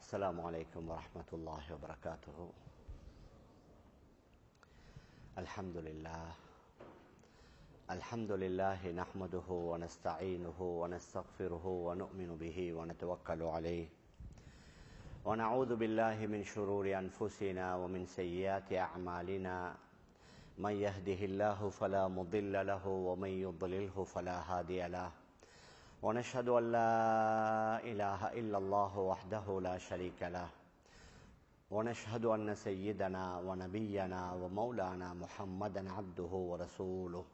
السلام عليكم ورحمة الله وبركاته. الحمد لله نحمده ونستعينه ونستغفره ونؤمن به ونتوكل عليه ونعوذ بالله من شرور أنفسنا ومن سيئات أعمالنا، من يهده الله فلا مضل له ومن يضلله فلا هادي له، ونشهد أن لا إله إلا الله وحده لا شريك له، ونشهد أن سيدنا ونبينا ومولانا محمدا عبده ورسوله،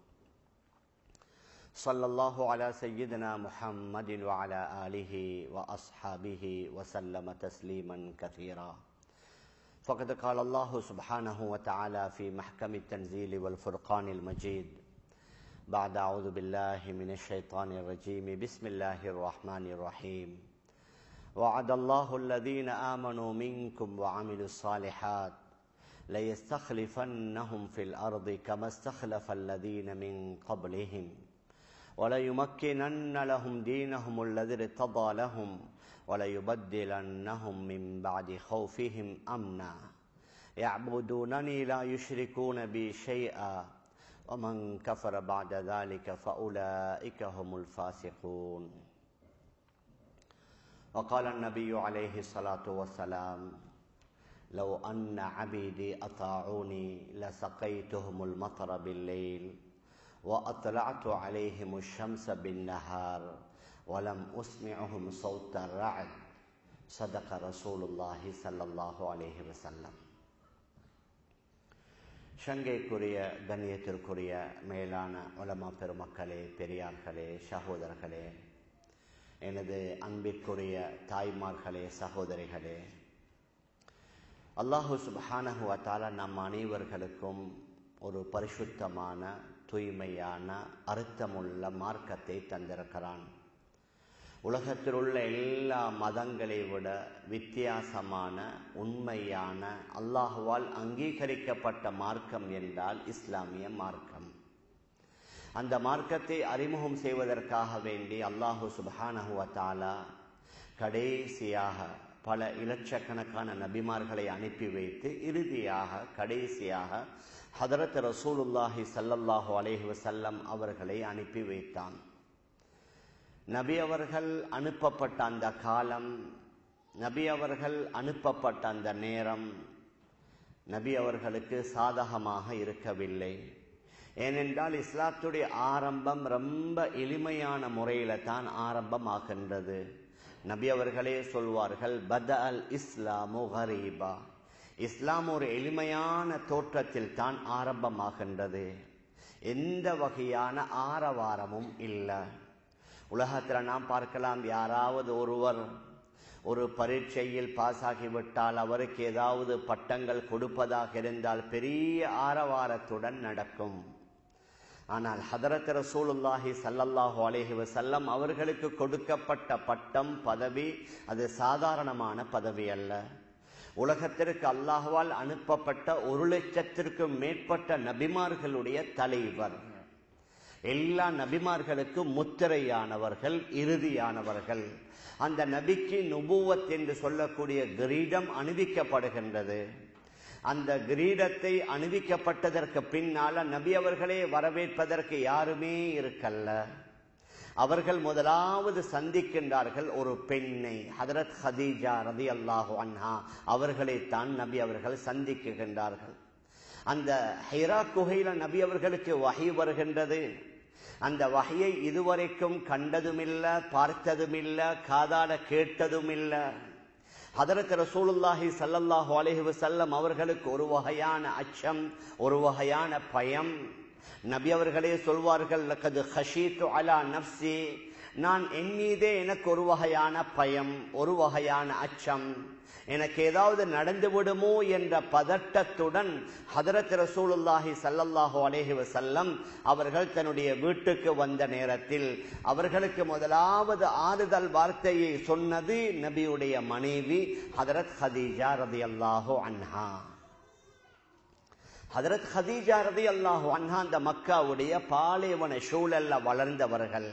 صلى الله على سيدنا محمد وعلى آله وأصحابه وسلم تسليما كثيرا. فقد قال الله سبحانه وتعالى في محكم التنزيل والفرقان المجيد بعد أعوذ بالله من الشيطان الرجيم بسم الله الرحمن الرحيم: وعد الله الذين آمنوا منكم وعملوا الصالحات ليستخلفنهم في الأرض كما استخلف الذين من قبلهم وليمكنن لهم دينهم الذي ارتضى لهم وليبدلنهم من بعد خوفهم أمنا يعبدونني لا يشركون بي شيئا ومن كفر بعد ذلك فأولئك هم الفاسقون. وقال النبي عليه الصلاة والسلام: لو أن عبيدي أطاعوني لسقيتهم المطر بالليل وأطلعت عليهم الشمس بالنهار ولم أسمعهم صوت الرعد. صدق رسول الله صلى الله عليه وسلم. ஷங்கைக்குரிய கண்ணியத்திற்குரிய மேலான உலமா பெருமக்களே, பெரியார்களே, சகோதரர்களே, எனது அன்பிற்குரிய தாய்மார்களே, சகோதரிகளே, அல்லாஹு சுப்ஹானஹு வ தஆலா நம் அனைவர்களுக்கும் ஒரு பரிசுத்தமான, தூய்மையான, அர்த்தமுள்ள மார்க்கத்தை தந்திருக்கிறான். உலகத்தில் உள்ள எல்லா மதங்களை விட வித்தியாசமான, உண்மையான, அல்லாஹுவால் அங்கீகரிக்கப்பட்ட மார்க்கம் என்றால் இஸ்லாமிய மார்க்கம். அந்த மார்க்கத்தை அறிமுகம் செய்வதற்காக வேண்டி அல்லாஹு சுப்ஹானஹு வ தஆலா கடைசியாக பல இலட்சக்கணக்கான நபிமார்களை அனுப்பி வைத்து இறுதியாக கடைசியாக ஹதரத் ரசூலுல்லாஹி ஸல்லல்லாஹு அலைஹி வஸல்லம் அவர்களை அனுப்பி வைத்தான். நபி அவர்கள் அனுப்பப்பட்ட அந்த காலம், நபி அவர்கள் அனுப்பப்பட்ட அந்த நேரம் நபி அவர்களுக்கு சாதகமாக இருக்கவில்லை. ஏனென்றால் இஸ்லாத்துடைய ஆரம்பம் ரொம்ப எளிமையான முறையில தான் ஆரம்பமாகின்றது. நபி அவர்களே சொல்வார்கள், பதஅல் இஸ்லாமு கரீபா, இஸ்லாம் ஒரு எளிமையான தோற்றத்தில் தான் ஆரம்பமாகின்றது. எந்த வகையான ஆரவாரமும் இல்லை. உலகத்தில் நாம் பார்க்கலாம், யாராவது ஒருவர் ஒரு பரீட்சையில் பாஸ் ஆகிவிட்டால் அவருக்கு ஏதாவது பட்டங்கள் கொடுப்பதாக இருந்தால் பெரிய ஆரவாரத்துடன் நடக்கும். ஆனால் ஹதரத் ரசூலுல்லாஹி ஸல்லல்லாஹு அலைஹி வஸல்லம் அவர்களுக்கு கொடுக்கப்பட்ட பட்டம், பதவி அது சாதாரணமான பதவி அல்ல. உலகத்திற்கு அல்லாஹ்வால் அனுப்பப்பட்ட 1,00,000க்கும் மேற்பட்ட நபிமார்களுடைய தலைவர். எல்லா நபிமார்களுக்கும் முத்திரையானவர்கள், இறுதியானவர்கள். அந்த நபிக்கு நுபுவத் என்று சொல்லக்கூடிய கிரீடம் அணிவிக்கப்படுகின்றது. அந்த கிரீடத்தை அணிவிக்கப்பட்டதற்கு பின்னால நபி அவர்களே வரவேற்பதற்கு யாருமே இருக்கல்ல. அவர்கள் முதலாவது சந்திக்கின்றார்கள் ஒரு பெண்ணை, ஹதரத் ஹதீஜா ரலியல்லாஹு அன்ஹா அவர்களைத்தான் நபி அவர்கள் சந்திக்கின்றார்கள். அந்த ஹிரா குகையில நபி அவர்களுக்கு வஹி வருகின்றது. அந்த வஹியை இதுவரைக்கும் கண்டதுமில்ல, பார்த்ததுமில்ல, காதாட கேட்டதுமில்ல. ஹதரத் ரசூலுல்லாஹி ஸல்லல்லாஹு அலைஹி வஸல்லம் அவர்களுக்கு ஒரு வகையான அச்சம், ஒரு வகையான பயம். நபி அவர்களே சொல்வார்கள், லகத் ஹஷீது அலா நஃப்ஸி, நான் என் மீதே எனக்கு ஒரு வகையான பயம், ஒரு வகையான அச்சம், எனக்கு ஏதாவது நடந்து விடுமோ என்ற பதட்டத்துடன் ஹதரத் ரசூலுல்லாஹி ஸல்லல்லாஹு அலைஹி வஸல்லம் அவர்கள் தன்னுடைய வீட்டுக்கு வந்த நேரத்தில் அவர்களுக்கு முதலாவது ஆறுதல் வார்த்தையை சொன்னது நபியுடைய மனைவி ஹதரத் ஹதீஜா ரலியல்லாஹு அன்ஹா. ஹதரத் ஹதீஜா ரலியல்லாஹு அன்ஹா அந்த மக்காவுடைய பாலைவன சூழல்ல வளர்ந்தவர்கள்.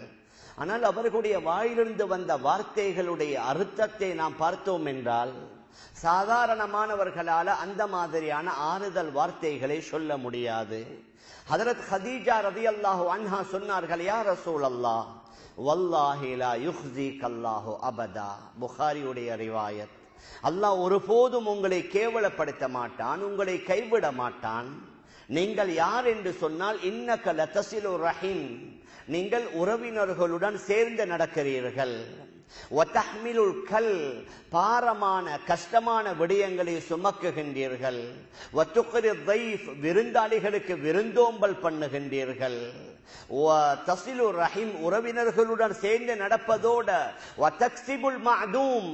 ஆனால் அவர்களுடைய வாயிலிருந்து வந்த வார்த்தைகளுடைய அர்த்தத்தை நாம் பார்த்தோம் என்றால் சாதாரணமானவர்களால அந்த மாதிரியான ஆறுதல் வார்த்தைகளை சொல்ல முடியாது. ஹஜ்ரத் ஹதீஜா ரலியல்லாஹு அன்ஹா சொன்னார்கள், யா ரசூலல்லாஹ் வல்லாஹி லா யுஹ்ஸிகல்லாஹு அபதா. புகாரியுடைய ரிவாயத். அல்லாஹ் ஒருபோதும் உங்களை கேவலப்படுத்த மாட்டான், உங்களை கைவிட மாட்டான். நீங்கள் யார் என்று சொன்னால் இன்னக லதஸிலு ரஹீம், நீங்கள் உறவினர்களுடன் சேர்ந்து நடக்கிறீர்கள். வதஹ்மிலுல் கல், பாரமான கஷ்டமான விடயங்களை சுமக்குகின்றீர்கள். வதுக்ரி தைஃப், விருந்தாளிகளுக்கு விருந்தோம்பல் பண்ணுகின்றீர்கள். வதஸிலு ரஹீம், உறவினர்களுடன் சேர்ந்து நடப்பதோட வதக்ஸிபுல் மஅதூம்,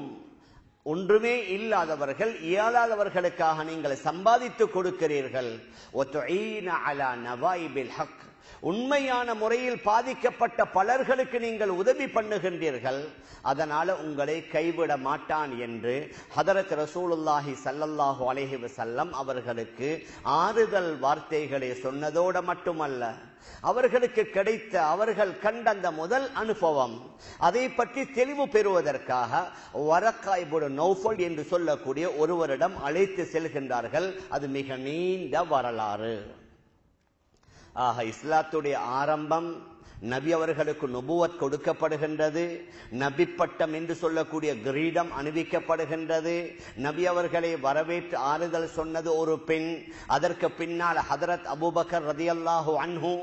ஒன்றுமே இல்லாதவர்கள் இயலாதவர்களுக்காக நீங்கள் சம்பாதித்து கொடுக்கிறீர்கள். வதுஈன அலா நவாயிபில் ஹக், உண்மையான முறையில் பாதிக்கப்பட்ட பலர்களுக்கு நீங்கள் உதவி பண்ணுகின்றீர்கள். அதனால உங்களை கைவிட மாட்டான் என்று ஹதரத் ரசூலுல்லாஹி ஸல்லல்லாஹு அலைஹி வஸல்லம் அவர்களுக்கு ஆறுதல் வார்த்தைகளை சொன்னதோடு மட்டுமல்ல, அவர்களுக்கு கிடைத்த அவர்கள் கண்ட அந்த முதல் அனுபவம் அதை பற்றி தெளிவு பெறுவதற்காக வரக்கா இப்னு நௌஃபல் என்று சொல்லக்கூடிய ஒருவரிடம் அழைத்து செல்கின்றார்கள். அது மிக நீண்ட வரலாறு. ஆக இஸ்லாத்துடைய ஆரம்பம், நபி அவர்களுக்கு நுபுவத் கொடுக்கப்படுகின்றது, நபி பட்டம் என்று சொல்லக்கூடிய கிரீடம் அணிவிக்கப்படுகின்றது. நபி அவர்களை வரவேற்று ஆறுதல் சொன்னது ஒரு பெண். அதற்கு பின்னால் ஹதரத் அபூபக்கர் ரலியல்லாஹு அன்ஹு,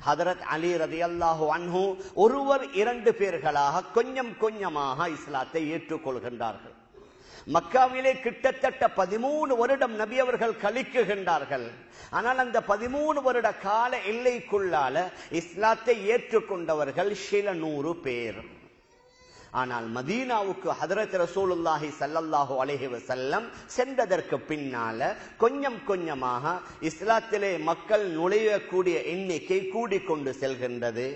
ஹதரத் அலி ரலியல்லாஹு அன்ஹு, ஒருவர் இரண்டு பேர்களாக கொஞ்சம் கொஞ்சமாக இஸ்லாத்தை ஏற்றுக்கொள்கின்றார்கள். மக்காவிலே கிட்டத்தட்ட 13 வருடம் நபி அவர்கள் கழிக்குகின்றார்கள். ஆனால் அந்த 13 வருட கால எல்லைக்குள்ளால இஸ்லாத்தை ஏற்றுக்கொண்டவர்கள் சில 100 பேர். ஆனால் மதீனாவுக்கு ஹதரத் ரசூலுல்லாஹி ஸல்லல்லாஹு அலைஹி வஸல்லம் சென்றதற்கு பின்னால கொஞ்சம் கொஞ்சமாக இஸ்லாத்திலே மக்கள் நுழையக்கூடிய எண்ணிக்கை கூடிக்கொண்டு செல்கின்றது.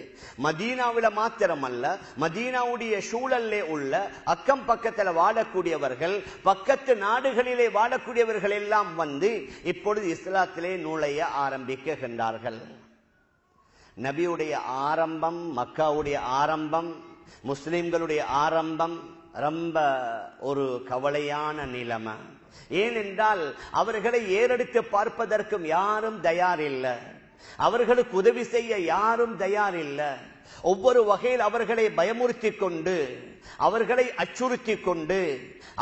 மதீனாவில மாத்திரமல்ல, மதீனாவுடைய சூழல்லே உள்ள அக்கம் பக்கத்தில் வாழக்கூடியவர்கள், பக்கத்து நாடுகளிலே வாழக்கூடியவர்கள் எல்லாம் வந்து இப்பொழுது இஸ்லாத்திலே நுழைய ஆரம்பிக்கின்றார்கள். நபியுடைய ஆரம்பம், மக்காவுடைய ஆரம்பம், முஸ்லிம்களுடைய ஆரம்பம் ரொம்ப ஒரு கவலையான நிலைமை. ஏனென்றால் அவர்களை ஏறெடுத்து பார்ப்பதற்கும் யாரும் தயார் இல்லை, அவர்களுக்கு உதவி செய்ய யாரும் தயார் இல்லை. ஒவ்வொரு வகையில் அவர்களை பயமுறுத்தி கொண்டு, அவர்களை அச்சுறுத்தி கொண்டு,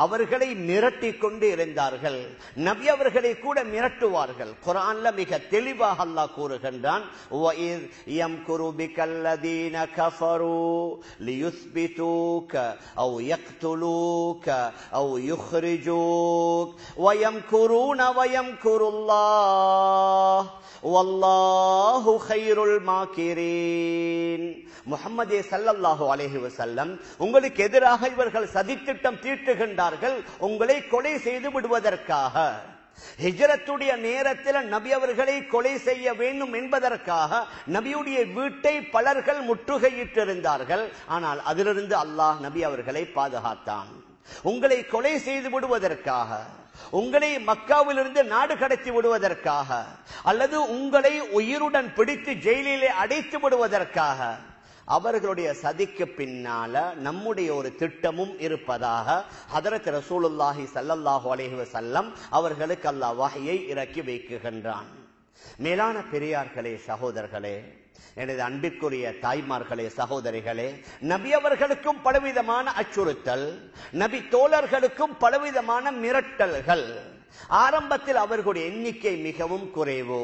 அவர்களை மிரட்டி கொண்டு இருந்தார்கள். நபி அவர்களை கூட மிரட்டுவார்கள். குர்ஆன்ல மிக தெளிவாக அல்லாஹ் கூறுகின்றான், வஇஸ் யம்குரு பிகல்லதீன கஃபரு லியுஸ்பிதூக அவ் யக்துலூக அவ் யுக்ரிஜூக் வயம்குரூன வயம்குருல்லாஹ் வல்லாஹு கைருல் மாக்கிரீன். முஹம்மதே ஸல்லல்லாஹு அலைஹி வஸல்லம், உங்களுக்கு எதிராக இவர்கள் சதித்திட்டம் தீட்டுகின்றார்கள், உங்களை கொலை செய்து விடுவதற்காக. ஹிஜ்ரத்துடைய நேரத்தில் நபி அவர்களை கொலை செய்ய வேண்டும் என்பதற்காக நபியுடைய வீட்டை பலர்கள் முற்றுகையிட்டிருந்தார்கள். ஆனால் அதிலிருந்து அல்லாஹ் நபி அவர்களை பாதுகாத்தான். உங்களை கொலை செய்து விடுவதற்காக, உங்களை மக்காவிலிருந்து நாடு கடத்தி விடுவதற்காக, அல்லது உங்களை உயிருடன் பிடித்து ஜெயிலிலே அடைத்து விடுவதற்காக அவர்களுடைய சதிக்கு பின்னால நம்முடைய ஒரு திட்டமும் இருப்பதாக ஹதரத் ரசூலுல்லாஹி ஸல்லல்லாஹு அலைஹி வஸல்லம் அவர்களுக்கு அல்லாஹ் வஹ்யை இறக்கி வைக்குகின்றான். மேலான பெரியார்களே, சகோதரர்களே, எனது அன்பிற்குரிய தாய்மார்களே, சகோதரிகளே, நபி அவர்களுக்கும் பலவிதமான அச்சுறுத்தல், நபி தோழர்களுக்கும் பலவிதமான மிரட்டல்கள். ஆரம்பத்தில் அவர்களுடைய எண்ணிக்கை மிகவும் குறைவு.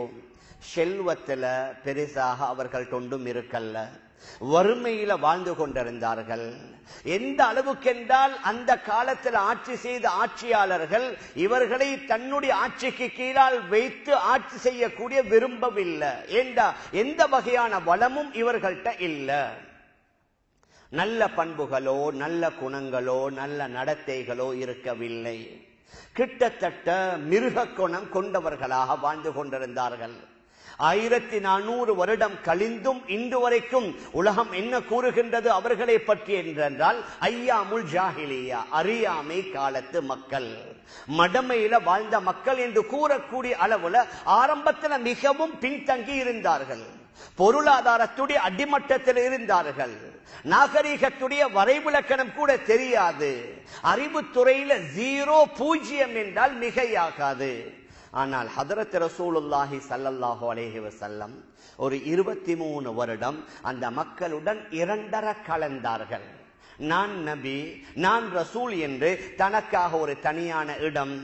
செல்வத்தில் பெரிசாக அவர்கள் தொண்டும் இருக்கல்ல, வறுமையில வாழ்ந்து கொண்டிருந்தார்கள். எந்த அளவுக்கென்றால் அந்த காலத்தில் ஆட்சி செய்த ஆட்சியாளர்கள் இவர்களை தன்னுடைய ஆட்சிக்கு கீழால் வைத்து ஆட்சி செய்யக்கூடிய விரும்பவில்லை. எந்த வகையான வளமும் இவர்கள்ட்ட இல்லை. நல்ல பண்புகளோ, நல்ல குணங்களோ, நல்ல நடத்தைகளோ இருக்கவில்லை. கிட்டத்தட்ட மிருக குணம் கொண்டவர்களாக வாழ்ந்து கொண்டிருந்தார்கள். 1400 வருடம் கழிந்தும் இன்று வரைக்கும் உலகம் என்ன கூறுகின்றது அவர்களை பற்றி என்றால், ஐயாமுல் ஜாஹிலியா, அறியாமை காலத்து மக்கள், மடமையில வாழ்ந்த மக்கள் என்று கூறக்கூடிய அளவுல ஆரம்பத்தில் மிகவும் பின்தங்கி இருந்தார்கள். பொருளாதாரத்துடைய அடிமட்டத்தில் இருந்தார்கள். நாகரிகத்துடைய வரைவிலக்கணம் கூட தெரியாது. அறிவுத்துறையில 0 0 என்றால் மிகையாகாது. ஆனால் ஹதரத் ரசூலுல்லாஹி ஸல்லல்லாஹு அலைஹி வஸல்லம் ஒரு 23 வருடம் அந்த மக்களுடன் 2.5 கலந்தார்கள். நான் நபி, நான் ரசூல் என்று தனக்காக ஒரு தனியான இடம்,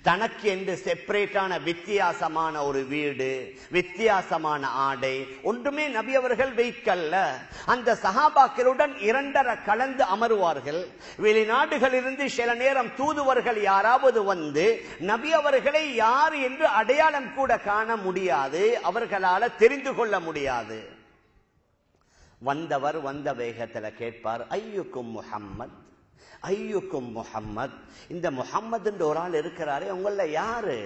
தனக்கு என்று செப்பரேட்டான வித்தியாசமான ஒரு வீடு, வித்தியாசமான ஆடை ஒன்றுமே நபி அவர்கள் வைக்கல்ல. அந்த சஹாபாக்களுடன் 2.5 கலந்து அமருவார்கள். வெளிநாடுகளிலிருந்து சில நேரம் தூதுவர்கள் யாராவது வந்து நபி அவர்களை யார் என்று அடையாளம் கூட காண முடியாது, அவர்களால தெரிந்து கொள்ள முடியாது. வந்தவர் வந்த வேகத்துல கேட்பார், ஐயுக்கும் முஹம்மத், ஐயுக்கும் முஹம்மத். இந்த முஹம்மது என்ற ஒரு ஆள் இருக்கிறாரே, உங்கள யாரு?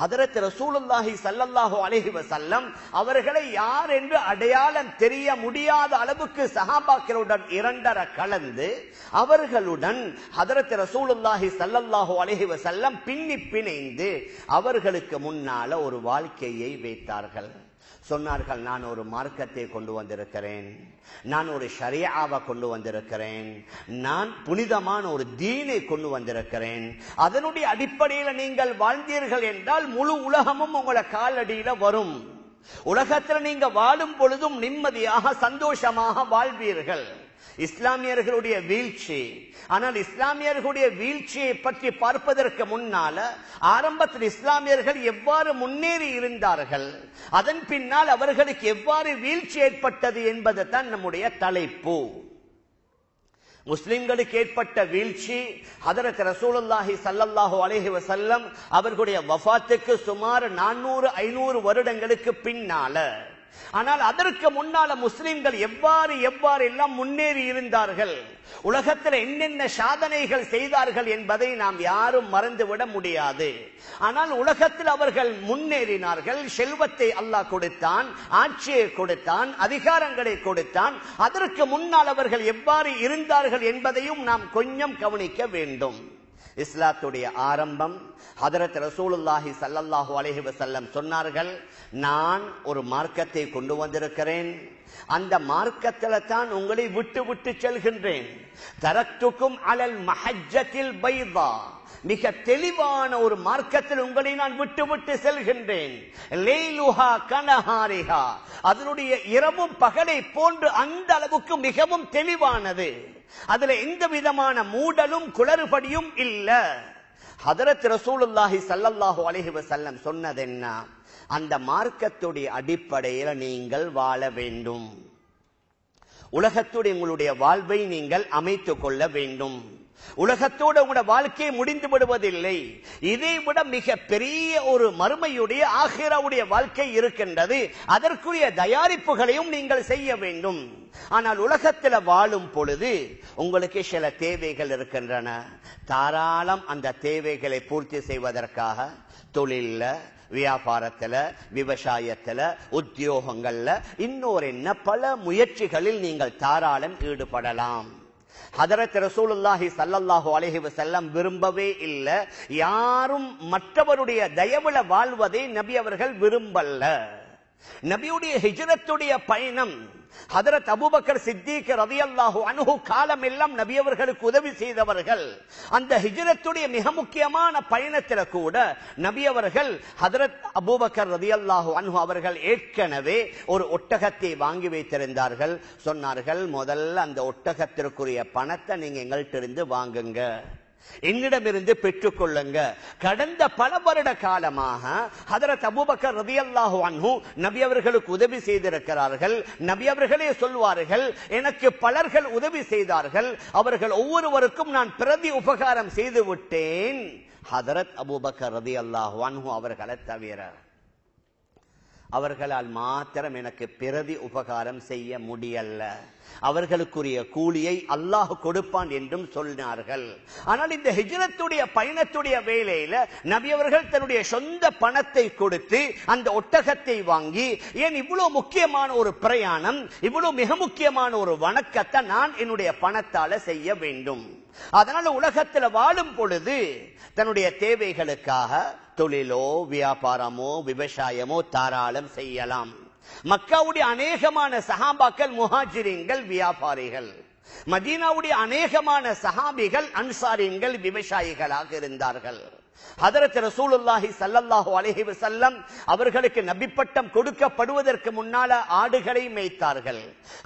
ஹதரத் ரசூலுல்லாஹி ஸல்லல்லாஹு அலைஹி வஸல்லம் அவர்களை யார் என்று அடையாளம் தெரிய முடியாத அளவுக்கு சஹாபாக்களுடன் 2.5 கலந்து அவர்களுடன் ஹதரத் ரசூலுல்லாஹி ஸல்லல்லாஹு அலைஹி வஸல்லம் பின்னி பிணைந்து அவர்களுக்கு முன்னால ஒரு வாழ்க்கையை வைத்தார்கள். சொன்னார்கள், நான் ஒரு மார்க்கத்தை கொண்டு வந்திருக்கிறேன், நான் ஒரு ஷரியாவை கொண்டு வந்திருக்கிறேன், நான் புனிதமான ஒரு தீனை கொண்டு வந்திருக்கிறேன். அதனுடைய அடிப்படையில் நீங்கள் வாழ்ந்தீர்கள் என்றால் முழு உலகமும் உங்களை காலடியில வரும். உலகத்தில் நீங்க வாழும் பொழுதும் நிம்மதியாக சந்தோஷமாக வாழ்வீர்கள். இஸ்லாமியர்களுடைய வீழ்ச்சி. ஆனால் இஸ்லாமியர்களுடைய வீழ்ச்சியை பற்றி பார்ப்பதற்கு முன்னால ஆரம்பத்தில் இஸ்லாமியர்கள் எவ்வாறு முன்னேறி இருந்தார்கள், அதன் பின்னால் அவர்களுக்கு எவ்வாறு வீழ்ச்சி ஏற்பட்டது என்பது தான் நம்முடைய தலைப்பு. முஸ்லிம்களுக்கு ஏற்பட்ட வீழ்ச்சி ஹதரத் ரசூலுல்லாஹி ஸல்லல்லாஹு அலைஹி வஸல்லம் அவர்களுடைய வஃபாத்துக்கு சுமார் 400-500 வருடங்களுக்கு பின்னால. ஆனால் அதற்கு முன்னால முஸ்லிம்கள் எவ்வாறு எல்லாம் முன்னேறி இருந்தார்கள், உலகத்தில் என்னென்ன சாதனைகள் செய்தார்கள் என்பதை நாம் யாரும் மறந்துவிட முடியாது. ஆனால் உலகத்தில் அவர்கள் முன்னேறினார்கள். செல்வத்தை அல்லாஹ் கொடுத்தான், ஆட்சியை கொடுத்தான், அதிகாரங்களை கொடுத்தான். அதற்கு முன்னால் அவர்கள் எவ்வாறு இருந்தார்கள் என்பதையும் நாம் கொஞ்சம் கவனிக்க வேண்டும். இஸ்லாத்துடைய ஆரம்பம் ஹதரத் ரசூலுல்லாஹி ஸல்லல்லாஹு அலைஹி வஸல்லம் சொன்னார்கள், நான் ஒரு மார்க்கத்தை கொண்டு வந்திருக்கிறேன், அந்த மார்க்கத்தில தான் உங்களை விட்டு விட்டு செல்கின்றேன். தரக்துக்கும் அலல் மஹஜ்ஜத்தில் பைதா, மிக தெளிவான ஒரு மார்க்கத்தில் உங்களை நான் விட்டு விட்டு செல்கின்றேன். லைலுஹா கனஹாரிஹா, அதனுடைய இரவும் பகலை போன்று அந்த அளவுக்கு மிகவும் தெளிவானது. அதுல எந்த விதமான மூடலும் குளறுபடியும் இல்ல. ஹதரத் ரசூலுல்லாஹி ஸல்லல்லாஹு அலைஹி வஸல்லம் சொன்னது என்ன? அந்த மார்க்கத்துடைய அடிப்படையில் நீங்கள் வாழ வேண்டும். உலகத்துடைய உங்களுடைய வாழ்வை நீங்கள் அமைத்துக் கொள்ள வேண்டும். உலகத்தோடு உங்களுடைய வாழ்க்கையை முடிந்து விடுவதில்லை. இதை விட மிக பெரிய ஒரு மறுமையுடைய ஆகிராவுடைய வாழ்க்கை இருக்கின்றது. அதற்குரிய தயாரிப்புகளையும் நீங்கள் செய்ய வேண்டும். ஆனால் உலகத்தில் வாழும் பொழுது உங்களுக்கு சில தேவைகள் இருக்கின்றன. தாராளம் அந்த தேவைகளை பூர்த்தி செய்வதற்காக தொழில்ல, வியாபாரத்துல, விவசாயத்துல, உத்தியோகங்கள்ல, இன்னொரு என்ன பல முயற்சிகளில் நீங்கள் தாராளம் ஈடுபடலாம். ஹதரத் ரசூலுல்லாஹி ஸல்லல்லாஹு அலைஹி வஸல்லம் விரும்பவே இல்லை. யாரும் மற்றவருடைய தயவுல வாழ்வதை நபி அவர்கள் விரும்பல்ல. நபியுடைய ஹிஜ்ரத்துடைய பயணம் ஹதரத் அபூபக்கர் சித்திக் ரலியல்லாஹு அன்ஹு காலம் எல்லாம் நபி அவர்களுக்கு உதவி செய்தவர்கள். அந்த ஹிஜ்ரத்துடைய மிக முக்கியமான பயணத்தில் கூட நபி அவர்கள் ஹதரத் அபூபக்கர் ரலியல்லாஹு அன்ஹு அவர்கள் ஏற்கனவே ஒரு ஒட்டகத்தை வாங்கி வைத்திருந்தார்கள். சொன்னார்கள், முதல்ல அந்த ஒட்டகத்திற்குரிய பணத்தை நீங்க எங்கள்கிட்ட இருந்து வாங்குங்க, என்னிடமிருந்து பெற்றுக் கொள்ளுங்க. கடந்த பல வருட காலமாக ஹதரத் அபூபக்கர் ரலியல்லாஹு அன்ஹு நபி அவர்களுக்கு உதவி செய்திருக்கிறார்கள். நபி அவர்களே சொல்வார்கள், எனக்கு பலர்கள் உதவி செய்தார்கள், அவர்கள் ஒவ்வொருவருக்கும் நான் பிரதி உபகாரம் செய்து விட்டேன். ஹதரத் அபூபக்கர் ரலியல்லாஹு அன்ஹு அவர்களை தவிர அவர்களால் மாத்திரம் எனக்கு பிரதி உபகாரம் செய்ய முடியல. அவர்களுக்குரிய கூலியை அல்லாஹ் கொடுப்பான் என்றும் சொன்னார்கள். ஆனால் இந்த ஹிஜ்ரத்துடைய பயணத்துடைய வேளையில நபி அவர்கள் தன்னுடைய சொந்த பணத்தை கொடுத்து அந்த ஒட்டகத்தை வாங்கி, ஏன் இவ்வளவு முக்கியமான ஒரு பிரயாணம், இவ்வளவு மிக முக்கியமான ஒரு வணக்கத்தை நான் என்னுடைய பணத்தால செய்ய வேண்டும். அதனால உலகத்தில் வாழும் பொழுது தன்னுடைய தேவைகளுக்காக தொழிலோ, வியாபாரமோ, விவசாயமோ தாராளம் செய்யலாம். மக்காவுடைய அநேகமான சஹாபாக்கள் முஹாஜிரீன்கள், வியாபாரிகள். மதீனாவுடைய அநேகமான சஹாபிகள் அன்சாரீன்கள், விவசாயிகளாக இருந்தார்கள். ஹதரத் ரசூலுல்லாஹி ஸல்லல்லாஹு அலைஹி வஸல்லம் அவர்களுக்கு நபி பட்டம் கொடுக்கப்படுவதற்கு முன்னால ஆடுகளை மேய்த்தார்கள்.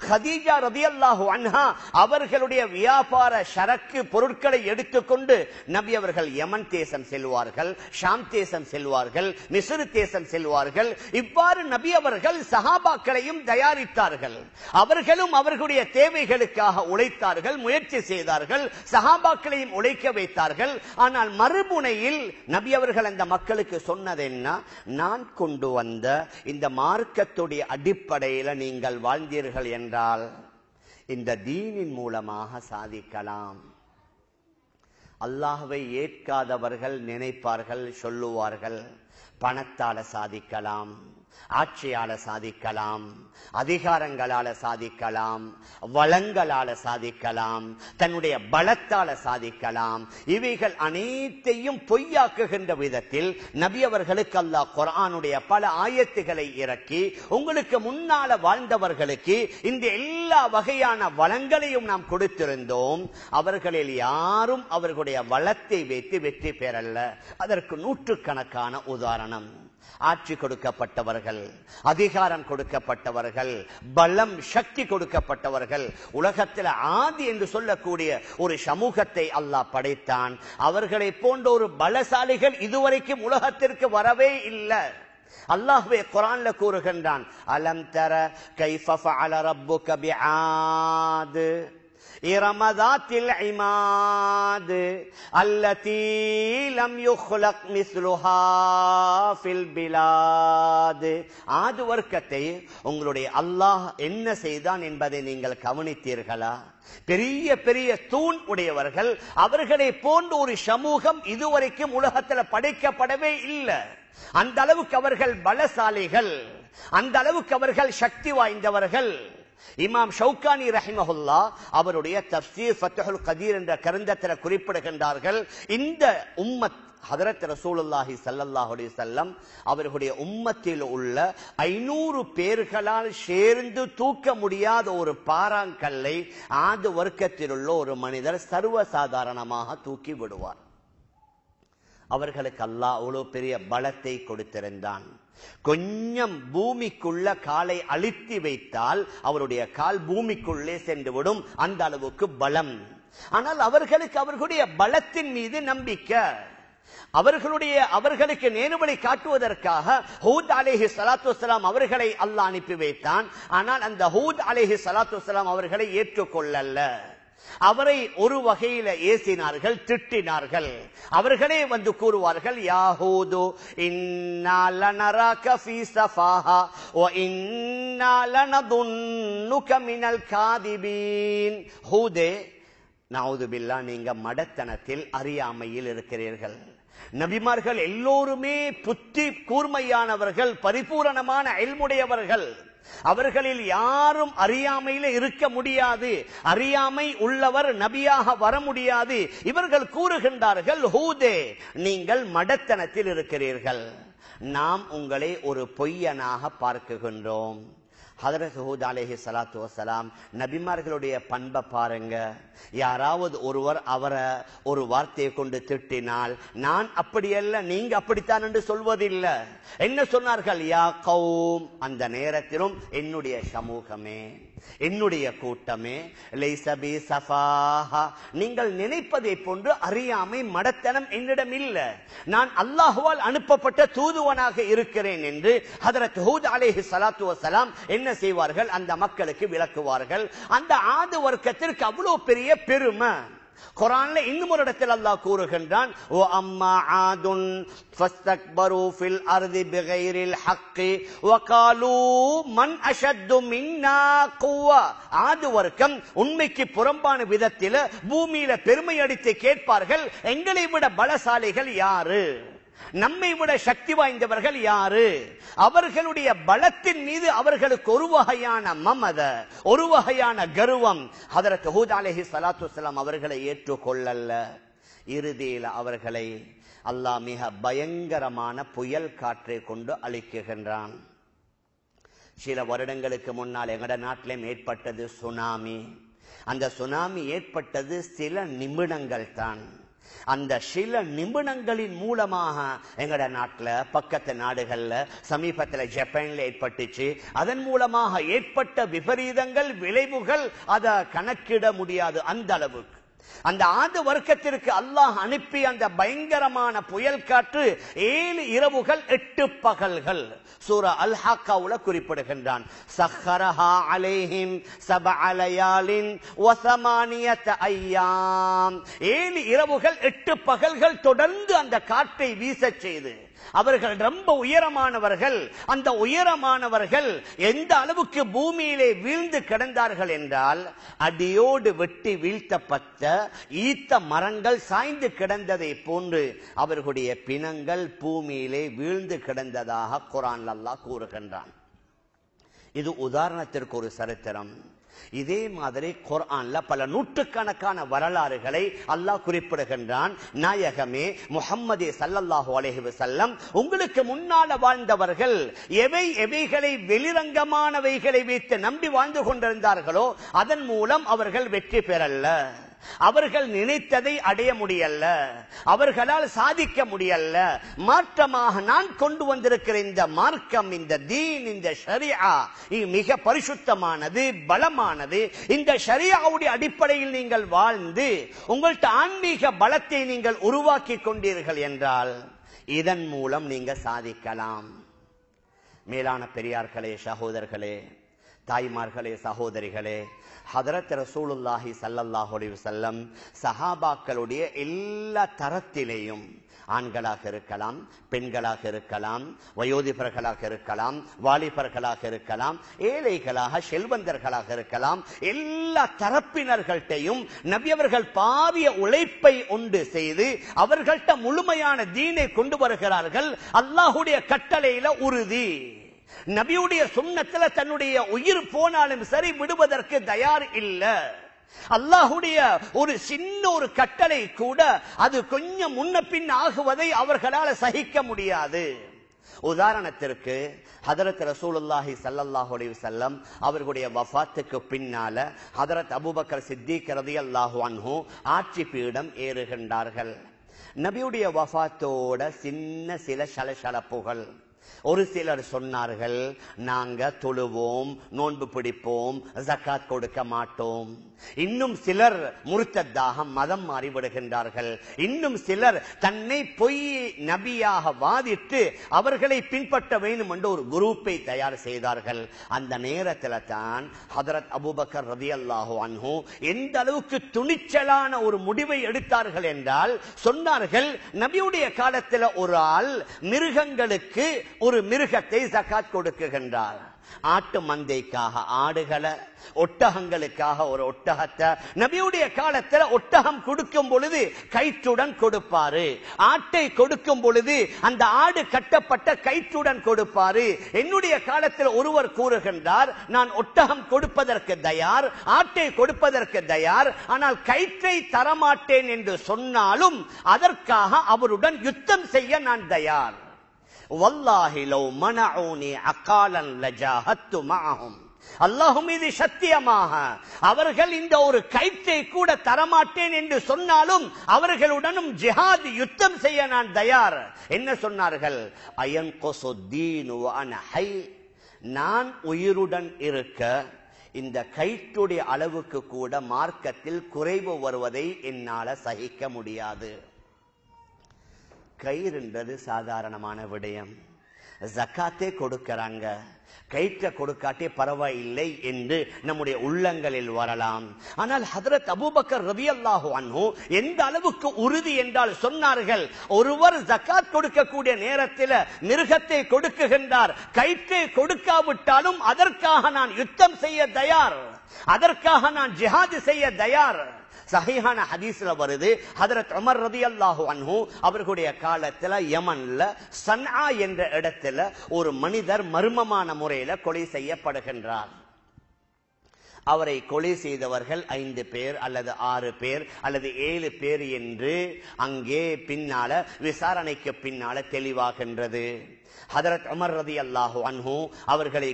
ஹதீஜா ரலியல்லாஹு அன்ஹா அவர்களுடைய வியாபார சரக்கு பொருட்களை எடுத்துக்கொண்டு நபி அவர்கள் யமன் தேசம் செல்வார்கள், ஷாம் தேசம் செல்வார்கள், மிஸ்ர் தேசம் செல்வார்கள். இவ்வாறு நபி அவர்கள் சஹாபாக்களையும் தயாரித்தார்கள். அவர்களும் அவர்களுடைய தேவைகளுக்காக உழைத்தார்கள், முயற்சி செய்தார்கள், சஹாபாக்களையும் உழைக்க வைத்தார்கள். ஆனால் மறுமுனையில் நபி அவர்கள் அந்த மக்களுக்கு சொன்னது என்ன? நான் கொண்டு வந்த இந்த மார்க்கத்துடைய அடிப்படையில் நீங்கள் வாழ்ந்தீர்கள் என்றால் இந்த தீனின் மூலமாக சாதிக்கலாம். அல்லாஹ்வை ஏற்காதவர்கள் நினைப்பார்கள், சொல்லுவார்கள், பணத்தால சாதிக்கலாம், ஆட்சியால சாதிக்கலாம், அதிகாரங்களால சாதிக்கலாம், வளங்களால சாதிக்கலாம், தன்னுடைய பலத்தால சாதிக்கலாம். இவைகள் அனைத்தையும் பொய்யாக்குகின்ற விதத்தில் நபி அவர்களுக்கு அல்லாஹ் குர்ஆனுடைய பல ஆயத்துகளை இறக்கி, உங்களுக்கு முன்னால வாழ்ந்தவர்களுக்கு இந்த எல்லா வகையான வளங்களையும் நாம் கொடுத்திருந்தோம், அவர்களில் யாரும் அவர்களுடைய வளத்தை வைத்து வெற்றி பெறல்ல. அதற்கு நூற்றுக்கணக்கான உதாரணம். ஆட்சி கொடுக்கப்பட்டவர்கள், அதிகாரம் கொடுக்கப்பட்டவர்கள், பலம் சக்தி கொடுக்கப்பட்டவர்கள். உலகத்தில் ஆதி என்று சொல்லக்கூடிய ஒரு சமூகத்தை அல்லாஹ் படைத்தான். அவர்களை போன்ற ஒரு பலசாலிகள் இதுவரைக்கும் உலகத்திற்கு வரவே இல்லை. அல்லாஹ்வே குர்ஆன்ல கூறுகின்றான், அலம் தர கைஃப ஃபஅல ரப்புக பிஆத் إرم ذات العماد التي لم يخلق مثلها في البلاد. ஆது வர்க்கத்தை உங்களுடைய அல்லாஹ் என்ன செய்தான் என்பதை நீங்கள் கவனித்தீர்களா? பெரிய பெரிய தூண் உடையவர்கள், அவர்களை போன்ற ஒரு சமூகம் இதுவரைக்கும் உலகத்தில் படைக்கப்படவே இல்லை. அந்த அளவுக்கு அவர்கள் பலசாலிகள், அந்த அளவுக்கு அவர்கள் சக்தி வாய்ந்தவர்கள். இமாம் ஷௌகானி ரஹிமஹுல்லா அவருடைய தஃப்சீர் ஃபத்ஹுல் கதீர் என்ற கிரந்தத்தில் குறிப்பிடுகின்றார்கள், இந்த உம்மத் ஹதரத் ரசூலுல்லாஹி ஸல்லல்லாஹு அலைஹி வஸல்லம் அவர்களுடைய உம்மத்தில் உள்ள 500 பேர்களால் சேர்ந்து தூக்க முடியாத ஒரு பாறாங்கல்லை ஆது வர்க்கத்தில் உள்ள ஒரு மனிதர் சர்வசாதாரணமாக தூக்கி விடுவார். அவர்களுக்கு அல்லாஹ் அவ்வளவு பெரிய பலத்தை கொடுத்திருந்தான். கொஞ்சம் பூமிக்குள்ள காலை அழுத்தி வைத்தால் அவருடைய கால் பூமிக்குள்ளே சென்று விடும், அந்த அளவுக்கு பலம். ஆனால் அவர்களுக்கு அவர்களுடைய பலத்தின் மீது நம்பிக்கை. அவர்களுக்கு நேர்வழி காட்டுவதற்காக ஹூத் அலைஹி ஸலாத்து வஸ்ஸலாம் அவர்களை அல்லாஹ் அனுப்பி வைத்தான். ஆனால் அந்த ஹூத் அலைஹி ஸலாத்து வஸ்ஸலாம் அவர்களை ஏற்றுக்கொள்ளல. அவரை ஒரு வகையில ஏசினார்கள், திட்டினார்கள். அவர்களே வந்து கூறுவார்கள், யாஹூது இன்னா லனராக ஃபீ ஸஃபாஹா வ இன்னா லனதுன்னுக மினல் காதிபீன். ஹூதே, நஊது பில்லாஹ், நீங்க மடத்தனத்தில் அறியாமையில் இருக்கிறீர்கள். நபிமார்கள் எல்லோருமே புத்தி கூர்மையானவர்கள், பரிபூரணமான இல்முடையவர்கள். அவர்களில் யாரும் அறியாமையில இருக்க முடியாது, அறியாமை உள்ளவர் நபியாக வர முடியாது. இவர்கள் கூறுகின்றார்கள், ஹூதே, நீங்கள் மடத்தனத்தில் இருக்கிறீர்கள், நாம் உங்களை ஒரு பொய்யனாக பார்க்குகின்றோம். ஹதரத் ஹூத் அலைஹி ஸலாத்து வஸ்ஸலாம் நபிமார்களுடைய பண்பை பாருங்க. யாராவது ஒருவர் அவரை ஒரு வார்த்தையை கொண்டு திட்டினால், நான் அப்படியல்ல, நீங்க அப்படித்தான் என்று சொல்வதில்லை. என்ன சொன்னார்கள்? யா கௌம், அந்த நேரத்திலும் என்னுடைய சமூகமே, என்னுடைய கூட்டமே, லைஸ பி ஸஃபாஹா, நீங்கள் நினைப்பதை போன்று அறியாமை மடத்தனம் என்னிடம் இல்லை, நான் அல்லாஹ்வால் அனுப்பப்பட்ட தூதுவனாக இருக்கிறேன் என்று ஹதரத் ஹூத் அலைஹி ஸலாத்து வஸ்ஸலாம் என்ன செய்வார்கள்? அந்த மக்களுக்கு விளக்குவார்கள். அந்த ஆது வர்க்கத்திற்கு அவ்வளவு பெரிய பெருமை. குர்ஆன்ல இன்னும் ஒரு இடத்தில் அல்லாஹ் கூறுகின்றான், ஓ அம்மா ஆதுன் ஃபஸ்தக்பரு ஃபில் அர்தி பிகைரில் ஹக்கி வகாலூ மன் அஷத்து மின்னா குவா. ஆது வர்க்கம் உண்மைக்கு புறம்பான விதத்தில் பூமியில பெருமை அடித்து கேட்பார்கள், எங்களை விட பலசாலிகள் யாரு, நம்மை விட சக்தி வாய்ந்தவர்கள் யாரு? அவர்களுடைய பலத்தின் மீது அவர்களுக்கு ஒரு வகையான மமத, ஒரு வகையான கர்வம். ஹதரத் ஹூத் அலைஹி ஸலாத்து வஸ்ஸலாம் அவர்களை ஏற்றுக்கொள்ளல்ல. இறுதியில் அவர்களை அல்லாஹ் மிக பயங்கரமான புயல் காற்றை கொண்டு அழிக்குகின்றான். சில வருடங்களுக்கு முன்னால் எங்கட நாட்டிலும் ஏற்பட்டது சுனாமி. அந்த சுனாமி ஏற்பட்டது சில நிமிடங்கள் தான். அந்த சில நிமிடங்களின் மூலமாக எங்கட நாட்டில், பக்கத்து நாடுகள்ல, சமீபத்தில் ஜப்பான்ல ஏற்பட்டுச்சு. அதன் மூலமாக ஏற்பட்ட விபரீதங்கள், விளைவுகள் அதை கணக்கிட முடியாது. அந்த அளவுக்கு அந்த ஆது வர்க்கத்திற்கு அல்லாஹ் அனுப்பி அந்த பயங்கரமான புயல் காற்று 7 இரவுகள் 8 பகல்கள். சூரா அல் ஹாக்காவுல குறிப்பிடுகின்றான். சஹரஹா அலைஹிம் சபஅ லயாலின் வ ஸமானியத அய்யாம். 7 இரவுகள் 8 பகல்கள் தொடர்ந்து அந்த காற்றை வீசச் செய்து அவர்கள் ரொம்ப உயரமானவர்கள். அந்த உயரமானவர்கள் எந்த அளவுக்கு பூமியிலே வீழ்ந்து கிடந்தார்கள் என்றால், அடியோடு வெட்டி வீழ்த்தப்பட்ட ஈத்த மரங்கள் சாய்ந்து கிடந்ததை போன்று அவர்களுடைய பிணங்கள் பூமியிலே வீழ்ந்து கிடந்ததாக குர்ஆன் அல்லாஹ் கூறுகின்றான். இது உதாரணத்திற்கு ஒரு சரித்திரம். இதே மாதிரி குர்ஆன்ல பல நூற்றுக்கணக்கான வரலாறுகளை அல்லாஹ் குறிப்பிடுகின்றான். நாயகமே முஹம்மதே ஸல்லல்லாஹு அலைஹி வஸல்லம், உங்களுக்கு முன்னால வாழ்ந்தவர்கள் எவைகளை வெளிரங்கமானவைகளை வைத்து நம்பி வாழ்ந்து கொண்டிருந்தார்களோ அதன் மூலம் அவர்கள் வெற்றி பெறல. அவர்கள் நினைத்ததை அடைய முடியல, அவர்களால் சாதிக்க முடியல. மாற்றமாக நான் கொண்டு வந்திருக்கிற இந்த மார்க்கம், இந்த தீன், இந்த ஷரியா மிக பரிசுத்தமானது, பலமானது. இந்த ஷரியாவுடைய அடிப்படையில் நீங்கள் வாழ்ந்து உங்கள்ட்ட ஆன்மீக பலத்தை நீங்கள் உருவாக்கி கொண்டீர்கள் என்றால் இதன் மூலம் நீங்க சாதிக்கலாம். மேலான பெரியார்களே, சகோதரர்களே, தாய்மார்களே, சகோதரிகளே, ஹதரத் ரசூலுல்லாஹி ஸல்லல்லாஹு அலைஹி வஸல்லம் சஹாபாக்களுடைய எல்லா தரத்திலேயும், ஆண்களாக இருக்கலாம், பெண்களாக இருக்கலாம், வயோதிபர்களாக இருக்கலாம், வாலிபர்களாக இருக்கலாம், ஏழைகளாக, செல்வந்தர்களாக இருக்கலாம், எல்லா தரப்பினர்கள்ட்டையும் நபி அவர்கள் பாரிய உழைப்பை உண்டு செய்து அவர்கள்ட்ட முழுமையான தீனை கொண்டு வருகிறார்கள். அல்லாஹ்வுடைய கட்டளையில உறுதி. நபியுடைய சுன்னத்துல தன்னுடைய உயிர் போனாலும் சரி விடுவதற்கு தயார் இல்ல. அல்லாஹ்வுடைய ஒரு சின்ன ஒரு கட்டளை கூட அது கொஞ்சம் முன்ன பின் ஆகுவதை அவர்களால் சகிக்க முடியாது. உதாரணத்திற்கு ஹதரத் ரசூலுல்லாஹி ஸல்லல்லாஹு அலைஹி வஸல்லம் அவர்களுடைய வஃபாத்துக்கு பின்னால ஹதரத் அபூபக்கர் சித்திக் ரலியல்லாஹு அன்ஹு ஆட்சி பீடம் ஏறுகின்றார்கள். நபியுடைய வஃபாத்தோட சில சலசலப்புகள். ஒரு சிலர் சொன்னார்கள், நாங்க தொழுவோம், நோன்பு பிடிப்போம், ஜகாத் கொடுக்க மாட்டோம். இன்னும் சிலர் முர்த்ததாக மதம் மாறிவிடுகின்றார்கள். இன்னும் சிலர் தன்னை பொய் நபியாக வாதிட்டு அவர்களை பின்பற்ற வேண்டும் என்று ஒரு குரூப்பை தயார் செய்தார்கள். அந்த நேரத்தில் தான் ஹதரத் அபூபக்கர் ரலியல்லாஹு அன்ஹு எந்த அளவுக்கு துணிச்சலான ஒரு முடிவை எடுத்தார்கள் என்றால், சொன்னார்கள், நபியுடைய காலத்தில் ஒரு ஆள் மிருகங்களுக்கு ஒரு மிருகத்தை ஜகாத் கொடுக்குகின்றார். ஆட்டு மந்தைக்காக ஆடுகளை, ஒட்டகங்களுக்காக ஒரு ஒட்டகத்தை. நபியுடைய காலத்தில் ஒட்டகம் கொடுக்கும் பொழுது கயிற்றுடன் கொடுப்பாரு, ஆட்டை கொடுக்கும் பொழுது அந்த ஆடு கட்டப்பட்ட கயிற்றுடன் கொடுப்பாரு. என்னுடைய காலத்தில் ஒருவர் கூறுகின்றார், நான் ஒட்டகம் கொடுப்பதற்கு தயார், ஆட்டை கொடுப்பதற்கு தயார், ஆனால் கயிற்றை தரமாட்டேன் என்று சொன்னாலும் அதற்காக அவருடன் யுத்தம் செய்ய நான் தயார். வல்லாஹி லவ் மனஊனி அகாலன் லஜாஹத்து மஅஹும். அல்லாஹ் மீது சத்தியமாக அவர்கள் இந்த ஒரு கயிற்றை கூட தரமாட்டேன் என்று சொன்னாலும் அவர்களுடனும் ஜிஹாத் யுத்தம் செய்ய நான் தயார். என்ன சொன்னார்கள்? அயன்குசுத்தீனு வஅன ஹை. நான் உயிருடன் இருக்க இந்த கயிற்றுடைய அளவுக்கு கூட மார்க்கத்தில் குறைவு வருவதை என்னால சகிக்க முடியாது. கயிறுன்றது சாதாரணமான விடயம். ஜகாத்தே கொடுக்கிறாங்க, கயிற்ற கொடுக்காட்டே பரவாயில்லை என்று நம்முடைய உள்ளங்களில் வரலாம். ஆனால் ஹதரத் அபூபக்கர் ரலியல்லாஹு அன்ஹு எந்த அளவுக்கு உறுதி என்றால் சொன்னார்கள், ஒருவர் ஜகாத் கொடுக்கக்கூடிய நேரத்தில் மிருகத்தை கொடுக்குகின்றார், கயிற்றை கொடுக்காவிட்டாலும் அதற்காக நான் யுத்தம் செய்ய தயார், அதற்காக நான் ஜிஹாத் செய்ய தயார். சஹீஹான ஹதீஸ்ல வருது, ஹதரத் உமர் ரலியல்லாஹு அன்ஹு அவர்களுடைய காலத்துல யமன்ல சன்ஆ என்ற இடத்துல ஒரு மனிதர் மர்மமான முறையில கொலை செய்யப்படுகின்றார். அவரை கொலை செய்தவர்கள் 5 பேர் அல்லது 6 பேர் அல்லது 7 பேர் என்று அங்கே பின்னால விசாரணைக்கு பின்னால தெளிவாகின்றது. ஹதரத் உமர் ரலியல்லாஹு அன்ஹு அவர்களை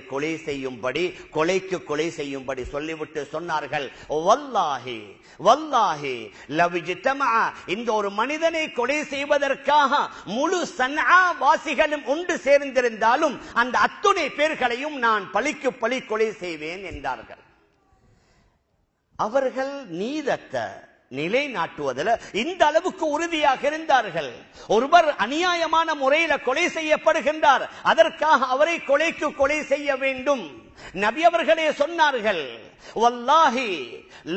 கொலைக்கு கொலை செய்யும்படி சொல்லிவிட்டு சொன்னார்கள், வல்லாஹி வல்லாஹி லவ் இஜ்தமா, இந்த ஒரு மனிதனை கொலை செய்வதற்காக முழு சன்ஆ வாசிகளும் ஒன்று சேர்ந்திருந்தாலும் அந்த அத்துணை பேர்களையும் நான் பழிக்கு பழி கொலை செய்வேன் என்றார்கள். அவர்கள் நீதத்தை நிலைநாட்டுவதில் இந்த அளவுக்கு உறுதியாக இருந்தார்கள். ஒருவர் அநியாயமான முறையில் கொலை செய்யப்படுகின்றார், அதற்காக அவரை கொலைக்கு கொலை செய்ய வேண்டும். நபி அவர்களே சொன்னார்கள், வல்லாஹி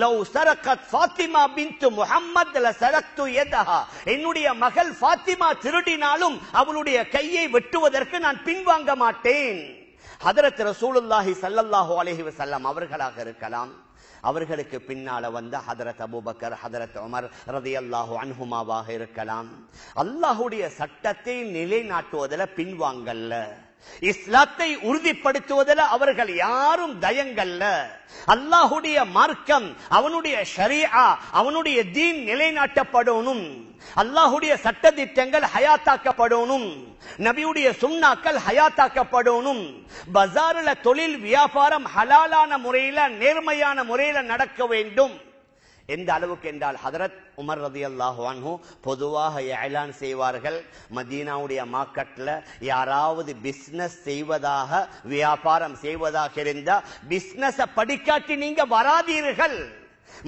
லவ் சரகத் ஃபாத்திமா பின்த் முஹம்மத் லஸரக்து யதஹா, என்னுடைய மகள் ஃபாத்திமா திருடினாலும் அவளுடைய கையை வெட்டுவதற்கு நான் பின்வாங்க மாட்டேன். ஹதரத் ரசூலுல்லாஹி ஸல்லல்லாஹு அலைஹி வஸல்லம் அவர்களாக இருக்கலாம், அவர்களுக்கு பின்னால வந்த ஹதரத் அபூபக்கர், ஹதரத் உமர் ரலியல்லாஹு அன்ஹுமாவாக இருக்கலாம். அல்லாஹ்வுடைய சட்டத்தை நிலைநாட்டுவதில் பின்வாங்கல்ல, இஸ்லாத்தை உறுதிப்படுத்துவதில் அவர்கள் யாரும் தயங்கல்ல. அல்லாஹ்வுடைய மார்க்கம், அவனுடைய ஷரீஆ, அவனுடைய தீன் நிலைநாட்டப்படணும். அல்லாஹ்வுடைய சட்ட திட்டங்கள் ஹயாத்தாக்கப்படணும். நபியுடைய சுன்னாக்கள் ஹயாத்தாக்கப்படணும். பஜார்ல தொழில் வியாபாரம் ஹலாலான முறையில நேர்மையான முறையில நடக்க வேண்டும். எந்த அளவுக்கு என்றால் ஹதரத் உமர் ரலியல்லாஹு அன்ஹு பொதுவாக ஏலான் செய்வார்கள், மதீனாவுடைய மார்க்கெட்ல யாராவது பிசினஸ் செய்வதாக வியாபாரம் செய்வதாக இருந்தா பிசினஸ் படிக்காட்டி நீங்க வராதீர்கள்.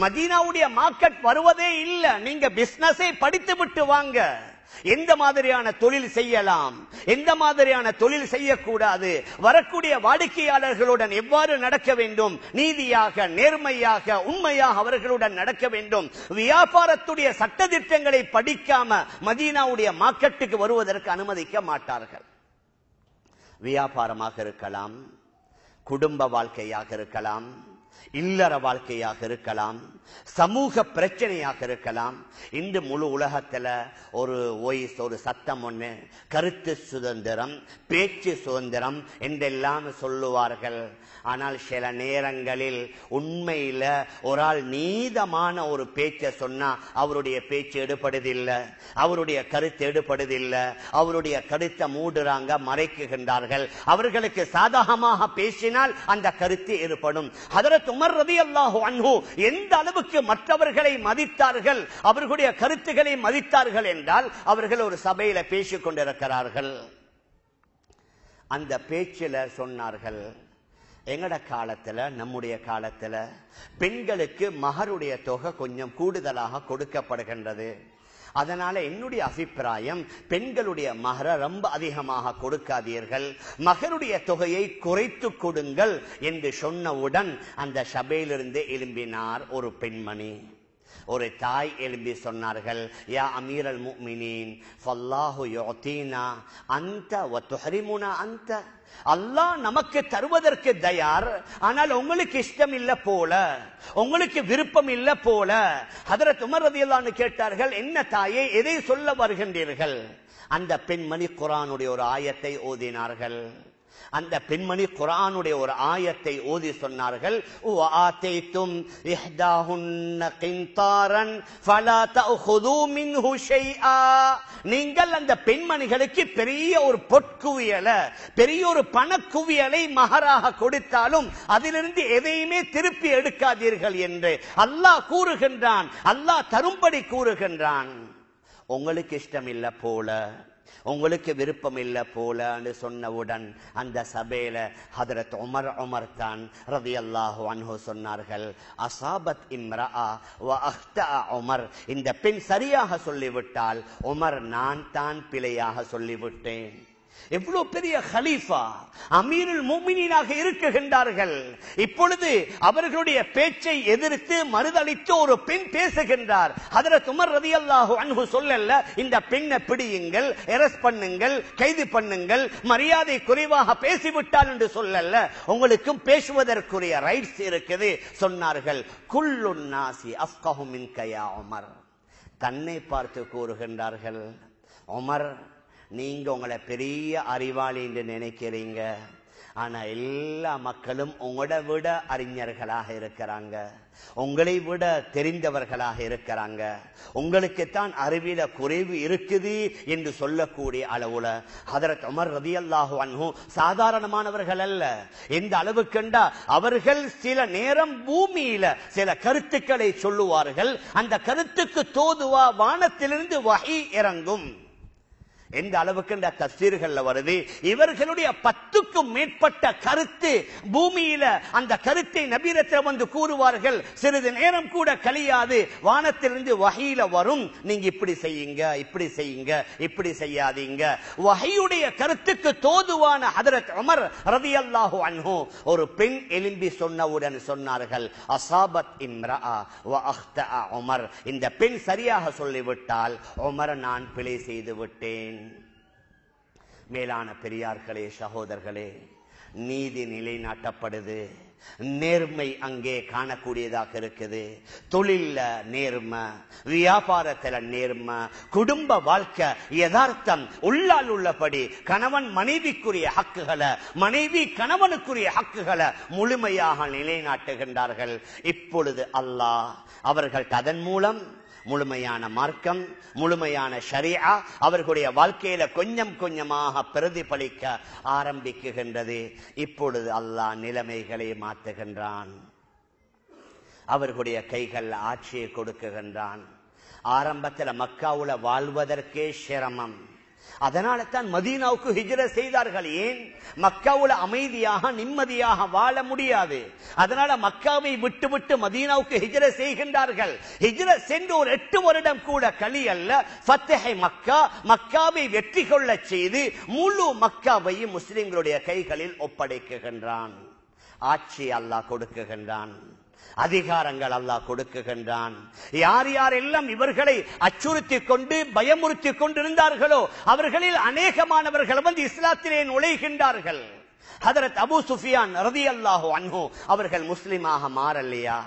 மதீனாவுடைய மார்க்கெட் வருவதே இல்ல, நீங்க பிசினஸை படித்து விட்டு வாங்க. எந்த மாதிரியான தொழில் செய்யலாம், எந்த மாதிரியான தொழில் செய்யக்கூடாது, வரக்கூடிய வாடிக்கையாளர்களுடன் எவ்வாறு நடக்க வேண்டும், நீதியாக நேர்மையாக உண்மையாக அவர்களுடன் நடக்க வேண்டும். வியாபாரத்துடைய சட்ட திட்டங்களை படிக்காம மதீனாவுடைய மார்க்கெட்டுக்கு வருவதற்கு அனுமதிக்க மாட்டார்கள். வியாபாரமாக இருக்கலாம், குடும்ப வாழ்க்கையாக இருக்கலாம், இல்லற வாழ்க்கையாக இருக்கலாம், சமூக பிரச்சனையாக இருக்கலாம். இன்று முழு உலகத்துல ஒரு சத்தம் ஒண்ணு, கருத்து சுதந்திரம், பேச்சு சுதந்திரம் என்றெல்லாம் சொல்லுவார்கள். ஆனால் சில நேரங்களில் உண்மையில ஒரு ஆள் நீதமான ஒரு பேச்சை சொன்னா அவருடைய பேச்சு எடுபடுதில்லை, அவருடைய கருத்து எடுபடுதில்லை, அவருடைய கருத்தை மூடுறாங்க, மறைக்குகின்றார்கள். அவர்களுக்கு சாதகமாக பேசினால் அந்த கருத்து ஏற்படும். ஹதரத் உமர் ரலியல்லாஹு அன்ஹு எந்த அளவுக்கு மற்றவர்களை மதித்தார்கள், அவர்களுடைய கருத்துக்களை மதித்தார்கள் என்றால், அவர்கள் ஒரு சபையில பேசிக் கொண்டிருக்கிறார்கள். அந்த பேச்சில சொன்னார்கள், எங்கட காலத்துல, நம்முடைய காலத்துல பெண்களுக்கு மகருடைய தொகை கொஞ்சம் கூடுதலாக கொடுக்கப்படுகின்றது. அதனால என்னுடைய அபிப்பிராயம், பெண்களுடைய மகரை ரொம்ப அதிகமாக கொடுக்காதீர்கள், மகருடைய தொகையை குறைத்து கொடுங்கள் என்று சொன்னவுடன் அந்த சபையிலிருந்து எழும்பினார் ஒரு பெண்மணி. ஒரு தாய் எழும்பி சொன்னார்கள், யா அமீரல் முஃமினீன் ஃபல்லாஹு யுஅதீனா அன்த வ துஹரிமுனா அன்த, அல்லாஹ் நமக்கு தருவதற்கு தயார், ஆனால் உங்களுக்கு இஷ்டம் இல்ல போல, உங்களுக்கு விருப்பம் இல்ல போல. ஹதரத் உமர் ரலியல்லாஹு அன்ஹு கேட்டார்கள், என்ன தாயே, எதை சொல்ல வருகின்றீர்கள்? அந்த பெண்மணி குர்ஆனுடைய ஒரு ஆயத்தை ஓதினார்கள். அந்த பெண்மணி குர்ஆனுடைய ஒரு ஆயத்தை ஓதி சொன்னார்கள், வஆதைதும் இஹ்தாஹுன்ன கின்தாரன் ஃபலா தஅخذூ மின்ஹு ஷைஆ, நீங்கள் அந்த பெண்மணிகளுக்கு பெரிய ஒரு பொற்குவியலை, பெரிய ஒரு பணக்குவியலை மகராக கொடுத்தாலும் அதிலிருந்து எதையுமே திருப்பி எடுக்காதீர்கள் என்று அல்லாஹ் கூறுகின்றான். அல்லாஹ் தரும்படி கூறுகின்றான். உங்களுக்கு இஷ்டம் இல்ல போல, உங்களுக்கு விருப்பம் இல்ல போலன்னு சொன்னவுடன் அந்த சபையில ஹதரத் உமர் தான் ரலியல்லாஹு அன்ஹு சொன்னார்கள், அஸாபத் இம்ரஆ வ அக்தஅ உமர், இந்த பெண் சரியாக சொல்லிவிட்டால், உமர் நான் தான் பிழையாக சொல்லிவிட்டேன். எவ்வளவு பெரிய கலீஃபா, அமீருல் முஃமினீனாக இருக்குகின்றார்கள். இப்பொழுது அவர்களுடைய பேச்சை எதிர்த்து மறுதளித்து ஒரு பெண் பேசுகின்றார். ஹதரத் உமர் ரலியல்லாஹு அன்ஹு சொல்லல, இந்த பெண்ணை பிடியுங்கள், அரெஸ்ட் பண்ணுங்கள், கைது பண்ணுங்கள், மரியாதை குறைவாக பேசிவிட்டால் என்று சொல்லல, உங்களுக்கும் பேசுவதற்குரிய ரைட்ஸ் இருக்குது சொன்னார்கள். குல்லுன் நாசி அஃப்கஹு மின்க யா உமர், தன்னை பார்த்து கூறுகின்றார்கள், உமர் நீங்க உங்களை பெரிய அறிவாளி என்று நினைக்கிறீங்க, ஆனா எல்லா மக்களும் உங்களை விட அறிஞர்களாக இருக்கிறாங்க, உங்களை விட தெரிந்தவர்களாக இருக்கிறாங்க. உங்களுக்குத்தான் அறிவில குறைவு இருக்குது என்று சொல்லக்கூடிய அளவுல ஹதரத் உமர் ரலியல்லாஹு அன்ஹு சாதாரணமானவர்கள் அல்ல. எந்த அளவுக்குண்டா அவர்கள் சில நேரம் பூமியில சில கருத்துக்களை சொல்லுவார்கள், அந்த கருத்துக்கு தோதுவா வானத்திலிருந்து வஹி இறங்கும். எந்த அளவுக்கு இந்த தஃசீர்கள்ல வருது, இவர்களுடைய 10க்கும் மேற்பட்ட கருத்து பூமியில அந்த கருத்தை நபியிடத்தில் வந்து கூறுவார்கள். சிறிது நேரம் கூட கழியாது வானத்திலிருந்து வஹீல வரும், நீங்க இப்படி செய்யுங்க, இப்படி செய்யுங்க, இப்படி செய்யாதீங்க. வஹீயுடைய கருத்துக்கு தோதுவான ஹதரத் உமர் ரலியல்லாஹு அன்ஹு ஒரு பெண் எழும்பி சொன்னவுடன் சொன்னார்கள், அஸாபத் இம்ரஅ வ அக்தஅ உமர். இந்த பெண் சரியாக சொல்லிவிட்டால் உமர் நான் பிழை செய்து விட்டேன். மேலான பெரியார்களே, சகோதரர்களே, நீதி நிலைநாட்டப்படுது, நேர்மை அங்கே காணக்கூடியதாக இருக்குது. தொழில நேர்மை, வியாபாரத்துல நேர்மை, குடும்ப வாழ்க்கை யதார்த்தம், உள்ளால் உள்ளபடி கணவன் மனைவிக்குரிய ஹக்குகளை, மனைவி கணவனுக்குரிய ஹக்குகளை முழுமையாக நிலைநாட்டுகின்றார்கள். இப்பொழுது அல்லாஹ் அவர்கள் அதன் மூலம் முழுமையான மார்க்கம், முழுமையான ஷரீஆ அவர்களுடைய வாழ்க்கையில கொஞ்சம் கொஞ்சமாக பிரதிபலிக்க ஆரம்பிக்குகின்றது. இப்பொழுது அல்லாஹ் நிலைமைகளை மாற்றுகின்றான், அவர்களுடைய கைகள் ஆட்சியை கொடுக்குகின்றான். ஆரம்பத்தில் மக்காவுல வாழ்வதற்கே சிரமம், அதனால தான் மதீனாவுக்கு ஹிஜ்ரத் செய்தார்கள். ஏன்? மக்காவுல அமைதியாக நிம்மதியாக வாழ முடியாது, அதனால மக்காவை விட்டு விட்டு மதீனாவுக்கு ஹிஜ்ரத் செய்கின்றார்கள். ஹிஜ்ரத் சென்று ஒரு 8 வருடம் கூட கழியல்ல, ஃபத்ஹை மக்கா, மக்காவை வெற்றி கொள்ள செய்து முழு மக்காவையும் முஸ்லிம்களுடைய கைகளில் ஒப்படைக்குகின்றான். ஆட்சி அல்லாஹ் கொடுக்குகின்றான், அதிகாரங்கள் அல்லாஹ் கொடுக்குகின்றான். யார் யாரெல்லாம் இவர்களை அச்சுறுத்திக் கொண்டு பயமுறுத்திக் கொண்டிருந்தார்களோ அவர்களில் அநேகமானவர்கள் வந்து இஸ்லாத்திலே நுழைகின்றார்கள். ஹதரத் அபூ சுஃபியான் ரலியல்லாஹு அன்ஹு அவர்கள் முஸ்லிமாக மாறலையா?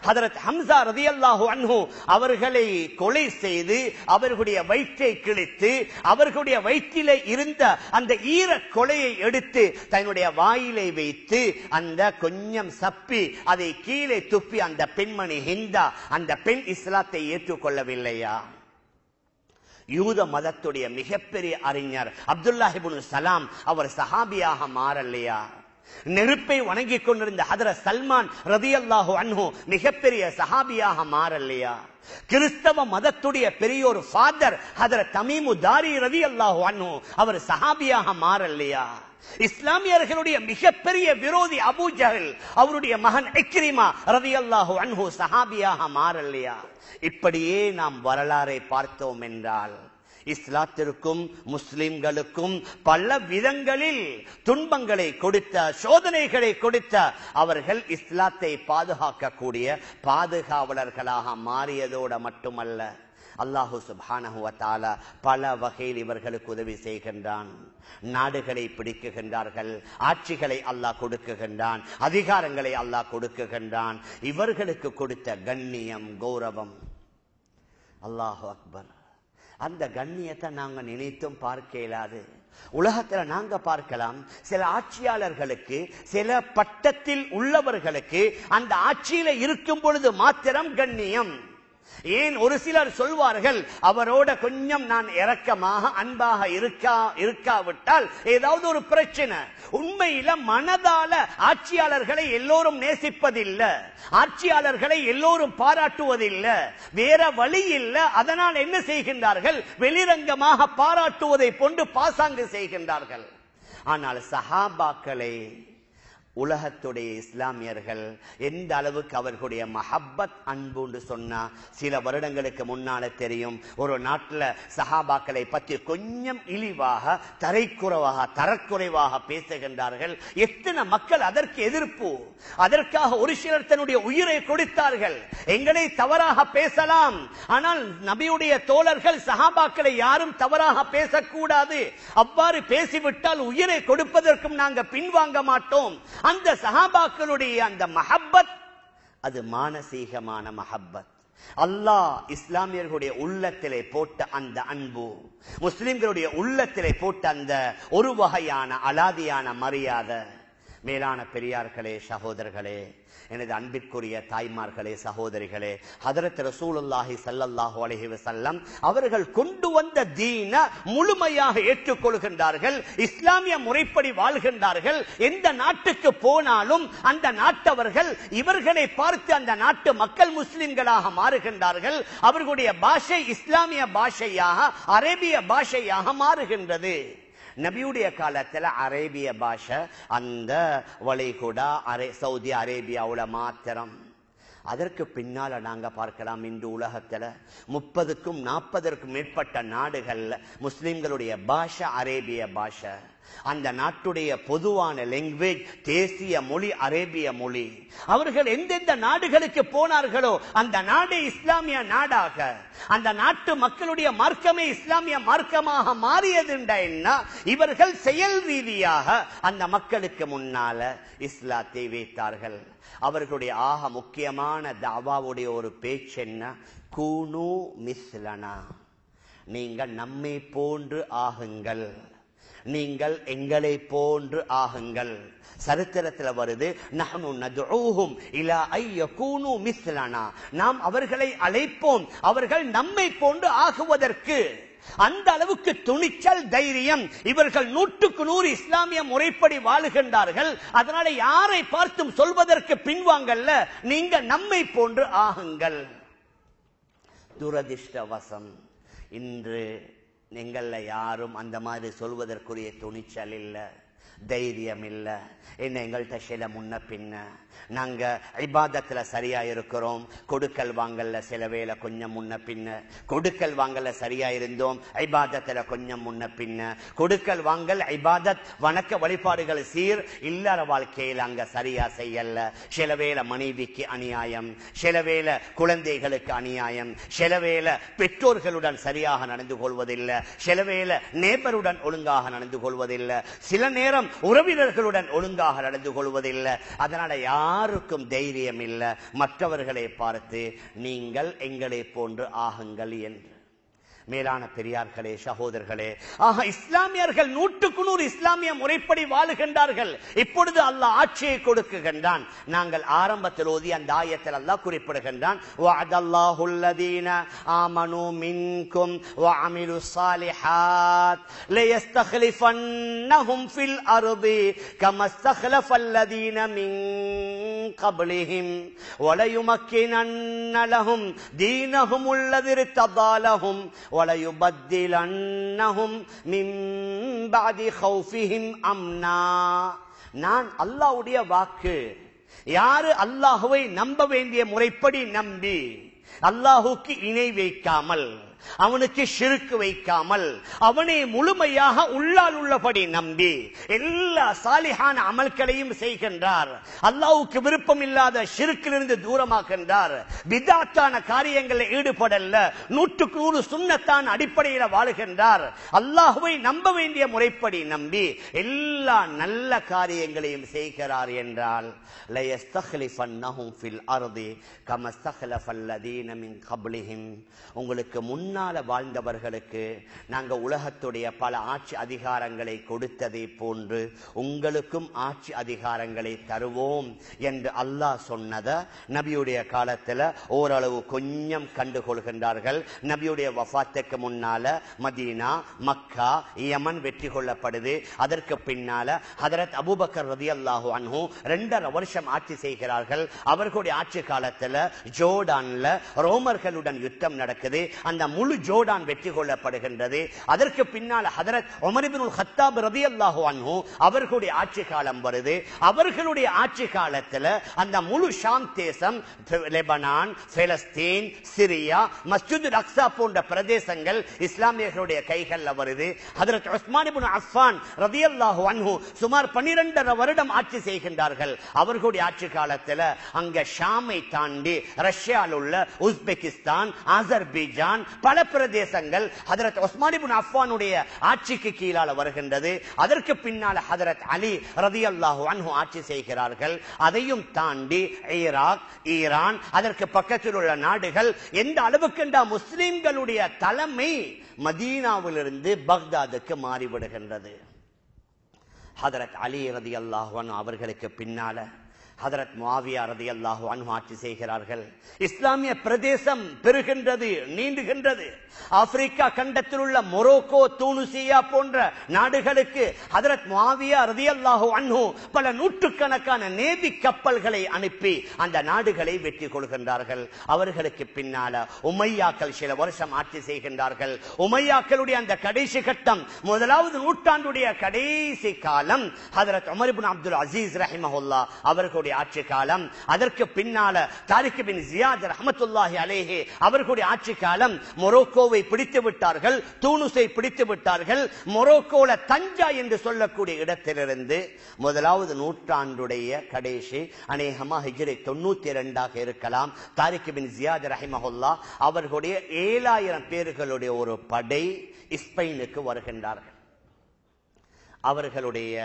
ஹதரத் ஹம்சா ரலியல்லாஹு அன்ஹு அவர்களை கொலை செய்து அவர்களுடைய வயிற்றை கிழித்து அவர்களுடைய வயிற்றிலே இருந்த அந்த ஈர கொலையை எடுத்து தன்னுடைய வாயிலை வைத்து அந்த கொஞ்சம் சப்பி அதை கீழே துப்பி அந்த பெண்மணி ஹிந்தா, அந்த பெண் இஸ்லாத்தை ஏற்றுக்கொள்ளவில்லையா? யூத மதத்துடைய மிகப்பெரிய அறிஞர் அப்துல்லாஹ் இப்னு சலாம் அவர் சஹாபியாக மாறலையா? நெருப்பை வணங்கிக் கொண்டிருந்த ஹதரத் சல்மான் ரலியல்லாஹு அன்ஹு மிகப்பெரிய சஹாபியாக மாறலையா? கிறிஸ்தவ மதத்துடைய பெரியோர் ஃபாதர் ஹதரத் தமீமு தாரி ரலியல்லாஹு அன்ஹு அவர் சஹாபியாக மாறலையா? இஸ்லாமியர்களுடைய மிகப்பெரிய விரோதி அபூ ஜஹல் அவருடைய மகன் இக்ரிமா ரலியல்லாஹு அன்ஹு சஹாபியாக மாறலையா? இப்படியே நாம் வரலாறை பார்த்தோம் என்றால் இஸ்லாத்திற்கும் முஸ்லிம்களுக்கும் பல விதங்களில் துன்பங்களை கொடுத்த, சோதனைகளை கொடுத்த அவர்கள் இஸ்லாத்தை பாதுகாக்கக்கூடிய பாதுகாவலர்களாக மாறியதோடு மட்டுமல்ல, அல்லாஹு சுப்ஹானஹு வ தஆலா பல வகையில் இவர்களுக்கு உதவி செய்கின்றான். நாடுகளை பிடிக்குகின்றார்கள், ஆட்சிகளை அல்லாஹ் கொடுக்குகின்றான், அதிகாரங்களை அல்லாஹ் கொடுக்குகின்றான். இவர்களுக்கு கொடுத்த கண்ணியம், கௌரவம், அல்லாஹு அக்பர். அந்த கண்ணியத்தை நாங்க நினைத்தும் பார்க்க இயலாது. உலகத்துல நாங்க பார்க்கலாம், சில ஆட்சியாளர்களுக்கு, சில பட்டத்தில் உள்ளவர்களுக்கு அந்த ஆட்சியில இருக்கும் பொழுது மாத்திரம் கண்ணியம். ஏன்? ஒரு சிலர் சொல்வார்கள், அவரோட கொஞ்சம் நான் இரக்கமாக அன்பாக இருக்காவிட்டால் ஏதாவது ஒரு பிரச்சனை. உண்மையில மனதால ஆட்சியாளர்களை எல்லோரும் நேசிப்பதில்லை, ஆட்சியாளர்களை எல்லோரும் பாராட்டுவதில்லை, வேற வழி இல்லை. அதனால் என்ன செய்கின்றார்கள்? வெளிரங்கமாக பாராட்டுவதை போன்று பாசாங்கு செய்கின்றார்கள். ஆனால் சஹாபாக்களை உலகத்துடைய இஸ்லாமியர்கள் எந்த அளவுக்கு அவர்களுடைய மஹப்பத் அன்புன்னு சொன்னா, சில வருடங்களுக்கு முன்னால தெரியும், ஒரு நாட்டில் சஹாபாக்களை பற்றி கொஞ்சம் இழிவாக, தரக்குறைவாக பேசுகின்றார்கள். எத்தனை மக்கள் அதற்கு எதிர்ப்பு. அதற்காக ஒரு சிலர் தன்னுடைய உயிரை கொடுத்தார்கள். எங்களை தவறாக பேசலாம், ஆனால் நபியுடைய தோழர்கள் சஹாபாக்களை யாரும் தவறாக பேசக்கூடாது. அவ்வாறு பேசிவிட்டால் உயிரை கொடுப்பதற்கும் நாங்கள் பின்வாங்க மாட்டோம். அந்த சஹாபாக்களுடைய அந்த மஹப்பத் அது மானசீகமான மஹப்பத். அல்லாஹ் இஸ்லாமியர்களுடைய உள்ளத்திலே போட்ட அந்த அன்பு, முஸ்லிம்களுடைய உள்ளத்திலே போட்ட அந்த ஒரு வகையான அலாதியான மரியாதை. மேலான பெரியார்களே, சகோதரர்களே, எனது அன்பிற்குரிய தாய்மார்களே, சகோதரிகளே, ஹதரத் ரசூலுல்லாஹி ஸல்லல்லாஹு அலைஹி வஸல்லம் அவர்கள் கொண்டு வந்த தீன முழுமையாக ஏற்றுக்கொள்கின்றார்கள். இஸ்லாமிய முறைப்படி வாழ்கின்றார்கள். எந்த நாட்டுக்கு போனாலும் அந்த நாட்டவர்கள் இவர்களை பார்த்து அந்த நாட்டு மக்கள் முஸ்லிம்களாக மாறுகின்றார்கள். அவர்களுடைய பாஷை இஸ்லாமிய பாஷையாக, அரேபிய பாஷையாக மாறுகின்றது. நபியுடைய காலத்துல அரேபிய பாஷை அந்த வளைகுடா சவுதி அரேபியாவுல மாத்திரம். அதற்கு பின்னால நாங்க பார்க்கலாம், இன்று உலகத்துல 30க்கும் 40க்கும் மேற்பட்ட நாடுகள்ல முஸ்லிம்களுடைய பாஷை அரேபிய பாஷை. அந்த நாட்டுடைய பொதுவான லாங்குவேஜ், தேசிய மொழி அரேபிய மொழி. அவர்கள் எந்தெந்த நாடுகளுக்கு போனார்களோ அந்த நாடு இஸ்லாமிய நாடாக, அந்த நாட்டு மக்களுடைய மார்க்கமே இஸ்லாமிய மார்க்கமாக மாறியதுண்டா என்ன? இவர்கள் செயல் ரீதியாக அந்த மக்களுக்கு முன்னால இஸ்லாத்தை வைத்தார்கள். அவர்களுடைய ஆக முக்கியமான தாவாவுடைய ஒரு பேச்சு என்ன? கூனு மிஸ்லனா, நீங்கள் நம்மை போன்று ஆகுங்கள், நீங்கள் எங்களை போன்று ஆகுங்கள். சரித்திரத்தில் வருது, நஹ்னு நதுஊஹும் இலா ஐ யகூனு மிஸ்லனா, நாம் அவர்களை அழைப்போம் அவர்கள் நம்மை போன்று ஆகுவதற்கு. அந்த அளவுக்கு துணிச்சல், தைரியம். இவர்கள் 100க்கு 100 இஸ்லாமிய முறைப்படி வாழுகின்றார்கள். அதனால யாரை பார்த்தும் சொல்வதற்கு பின்வாங்கல்ல, நீங்க நம்மை போன்று ஆகுங்கள். துரதிர்ஷ்டவசம் இன்று எங்கள்ல யாரும் அந்த மாதிரி சொல்வதற்குரிய துணிச்சல் இல்ல, தைரியம் இல்ல. என்ன எங்கள்கிட்ட சில முன்ன பின்ன, நாங்க இபாதத்துல சரியா இருக்கிறோம், கொடுக்கல் வாங்கல்ல சில வேளை கொஞ்சம் முன்ன பின்ன, கொடுக்கல் வாங்கல்ல சரியா இருந்தோம், இபாதத்துல கொஞ்சம் முன்ன பின்ன. கொடுக்கல் வாங்கல், இபாதத், வணக்க வழிபாடுகள் சீர், இல்லற வாழ்க்கையில் அங்க சரியா செய்யல. சில வேளை மனைவிக்கு அநியாயம், சில வேளை குழந்தைகளுக்கு அநியாயம், சில வேளை பெற்றோர்களுடன் சரியாக நடந்து கொள்வதில்லை, சில வேளை நேபருடன் ஒழுங்காக நடந்து கொள்வதில்லை, சில நேரம் உறவினர்களுடன் ஒழுங்காக நடந்து கொள்வதில்லை. அதனால யாருக்கும் தைரியம் இல்லை மற்றவர்களை பார்த்து நீங்கள் எங்களை போன்று ஆகுங்கள் என்று. மேலான பெரியார்களே, சகோதரர்களே, ஆக இஸ்லாமியர்கள் 100க்கு 100 இஸ்லாமிய முறைப்படி வாழுகின்றார்கள். இப்பொழுது அல்லாஹ் ஆட்சியை கொடுக்குகின்றான். நாங்கள் ஆரம்பத்தில் ஓதி அந்த ஆயத்தில் அல்லாஹ் குறிப்பிடுகின்றான், வஅதல்லாஹு அல்லதீன ஆமனூ மின்கும் வஅமிலுஸ் ஸாலிஹாத் லயஸ்தக்லிஃபன்னஹும் ஃபில் அர்தி கமஸ்தக்லஃபல்லதீன மின் கப்லிஹிம் வலயுமக்கினன்ன லஹும் தீனஹும் அல்லதி இர்ததா லஹும் வலயுபத்திலன்னஹும் மின் பஅதி கௌஃபிஹிம் அம்னா. நான் அல்லாஹ்வுடைய வாக்கு. யாரு அல்லாஹ்வை நம்ப வேண்டிய முறைப்படி நம்பி, அல்லாஹ்வுக்கு இணை வைக்காமல், அவனுக்கு ஷிர்க் வைக்காமல், அவனை முழுமையாக உள்ளால் உள்ளபடி நம்பி எல்லா சாலிஹான அமல்களையும் செய்கின்றார், அல்லாஹ்வுக்கு விருப்பம் இல்லாத ஷிர்க்கிலிருந்து தூரமாகின்றார், பித்அத்தான காரியங்களில் ஈடுபடல்ல, 100க்கு 100 சுன்னத்தான அடிப்படையில் வாழுகின்றார், அல்லாஹ்வை நம்ப வேண்டிய முறைப்படி நம்பி எல்லா நல்ல காரியங்களையும் செய்கிறார் என்றால் லயஸ்தக்லிஃபன்னஹும் ஃபில் அர்தி கமஸ்தக்லஃபல்லதீன மின் கப்லிஹிம். உங்களுக்கு முன்னால வாழ்ந்தவர்களுக்கு நாங்க உலகத்துடைய பல ஆட்சி அதிகாரங்களை கொடுத்ததை போன்று உங்களுக்கும் ஆட்சி அதிகாரங்களை தருவோம் என்று அல்லாஹ் சொன்னத நபியுடைய காலத்துல ஓரளவு கொஞ்சம் கண்டுகொள்கின்றார்கள். நபியுடைய வஃபாத்துக்கு முன்னால மதீனா, மக்கா, யமன் வெற்றி கொள்ளப்படுது. அதற்கு பின்னால ஹதரத் அபூபக்கர் ரலியல்லாஹு அன்ஹு 2.5 வருஷம் ஆட்சி செய்கிறார்கள். அவர்களுடைய ஆட்சி காலத்துல ஜோர்டான்ல ரோமர்களுடன் யுத்தம் நடக்குது. அந்த முழு ஜோர்டான் வெற்றி கொள்ளப்படுகின்றது. அதற்கு பின்னால் ஹதரத் உமர் இப்னுல் கத்தாப் ரலியல்லாஹு அன்ஹு அவர்களுடைய ஆட்சி காலம் வருது. அவர்களுடைய ஆட்சி காலத்துல அந்த முழு ஷாம் தேசம், Lebanon, Palestine, Syria, Masjidul Aqsa போன்ற பிரதேசங்கள் இஸ்லாமியர்களுடைய கைகள்ல வருது. ஹதரத் உஸ்மான் இப்னு அஃபான் ரலியல்லாஹு அன்ஹு சுமார் 12.5 வருடம் ஆட்சி செய்கின்றார்கள். அவர்களுடைய ஆட்சி காலத்துல அங்க ஷாமை தாண்டி ரஷ்யாவில் உள்ள உஸ்பெகிஸ்தான், அசர்பைஜான், பல பல பிரதேசங்கள் ஹஜ்ரத் உஸ்மான் இப்னு அஃபானுடைய ஆட்சிக்கு கீழால வருகின்றது. அதற்கு பின்னால ஹஜ்ரத் அலி ரலியல்லாஹு அன்ஹு ஆட்சி செய்கிறார்கள். அதையும் தாண்டி ஈராக், ஈரான், அதற்கு பக்கத்தில் உள்ள நாடுகள் எந்த அளவுக்கு முஸ்லிம்களுடைய தலைமை மதீனாவிலிருந்து பக்தாதுக்கு மாறிவிடுகின்றது. ஹஜ்ரத் அலி ரலியல்லாஹு அன்ஹு அவர்களுக்கு பின்னால ஹஜ்ரத் முஆவியா ரலியல்லாஹு அன்ஹு ஆட்சி செய்கிறார்கள். இஸ்லாமிய பிரதேசம் பெருகின்றது, நீண்டுகின்றது. ஆப்பிரிக்கா கண்டத்தில் உள்ள மொரோக்கோ, தூனுசியா போன்ற நாடுகளுக்கு ஹஜ்ரத் முஆவியா ரலியல்லாஹு அன்ஹு பல நூற்றுக்கணக்கான நேவி கப்பல்களை அனுப்பி அந்த நாடுகளை வெற்றி கொள்கின்றார்கள். அவர்களுக்கு பின்னால உமையாக்கள் சில வருஷம் ஆட்சி செய்கின்றார்கள். உமையாக்களுடைய அந்த கடைசி கட்டம், முதலாவது நூற்றாண்டுடைய கடைசி காலம் ஹஜ்ரத் உமர் இப்னு அப்துல் அசீஸ் ரஹிமஹுல்லாஹ் அவர்களுடைய ஆட்சி காலம். அதற்கு பின்னால தாரிக் பின் ஜியாத் ரஹ்மத்துல்லாஹி அலைஹி அவர்களுடைய ஆட்சி காலம். மொரோக்கோவை பிடித்து விட்டார்கள், தூனுஸை பிடித்து விட்டார்கள். மொரோக்கோல தஞ்சா என்று சொல்லக்கூடிய இடத்திலிருந்து முதலாவது நூற்றாண்டுடைய கடைசி அநேகமா ஹிஜ்ரி 92 இருக்கலாம். தாரிக் பின் ஜியாத் ரஹிமஹுல்லாஹ் அவர்களுடைய 7000 பேர்களுடைய ஒரு படை ஸ்பெயினுக்கு வருகின்றார்கள். அவர்களுடைய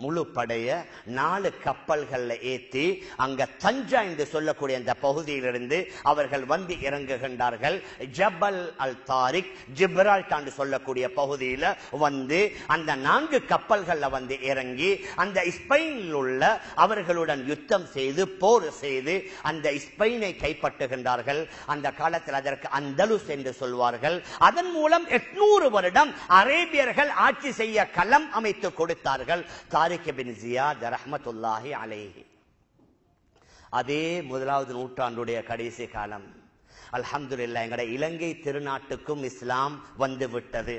முழு படைய 4 கப்பல்கள்ல ஏற்றி அங்க தஞ்சா என்று சொல்லக்கூடிய அந்த பகுதியிலிருந்து அவர்கள் வந்து இறங்குகின்றார்கள். ஜபல் அல் தாரிக், ஜிப்ரால்டார் என்று சொல்லக்கூடிய பகுதியில வந்து அந்த 4 கப்பல்கள்ல வந்து இறங்கி அந்த ஸ்பெயினில் உள்ள அவர்களுடன் யுத்தம் செய்து போர் செய்து அந்த ஸ்பெயினை கைப்பற்றுகின்றார்கள். அந்த காலத்தில் அதற்கு அந்தலுஸ் என்று சொல்வார்கள். அதன் மூலம் 800 வருடம் அரேபியர்கள் ஆட்சி செய்ய களம் அமைத்து கொடுத்தார்கள். தாரிக் பின் ஜியாத் ரஹ்மத்துல்லாஹி அலைஹி. அதே முதலாவது நூற்றாண்டுடைய கடைசி காலம் அல்ஹம்துலில்லாஹ் எங்கட இலங்கை திருநாட்டுக்கும் இஸ்லாம் வந்து விட்டது.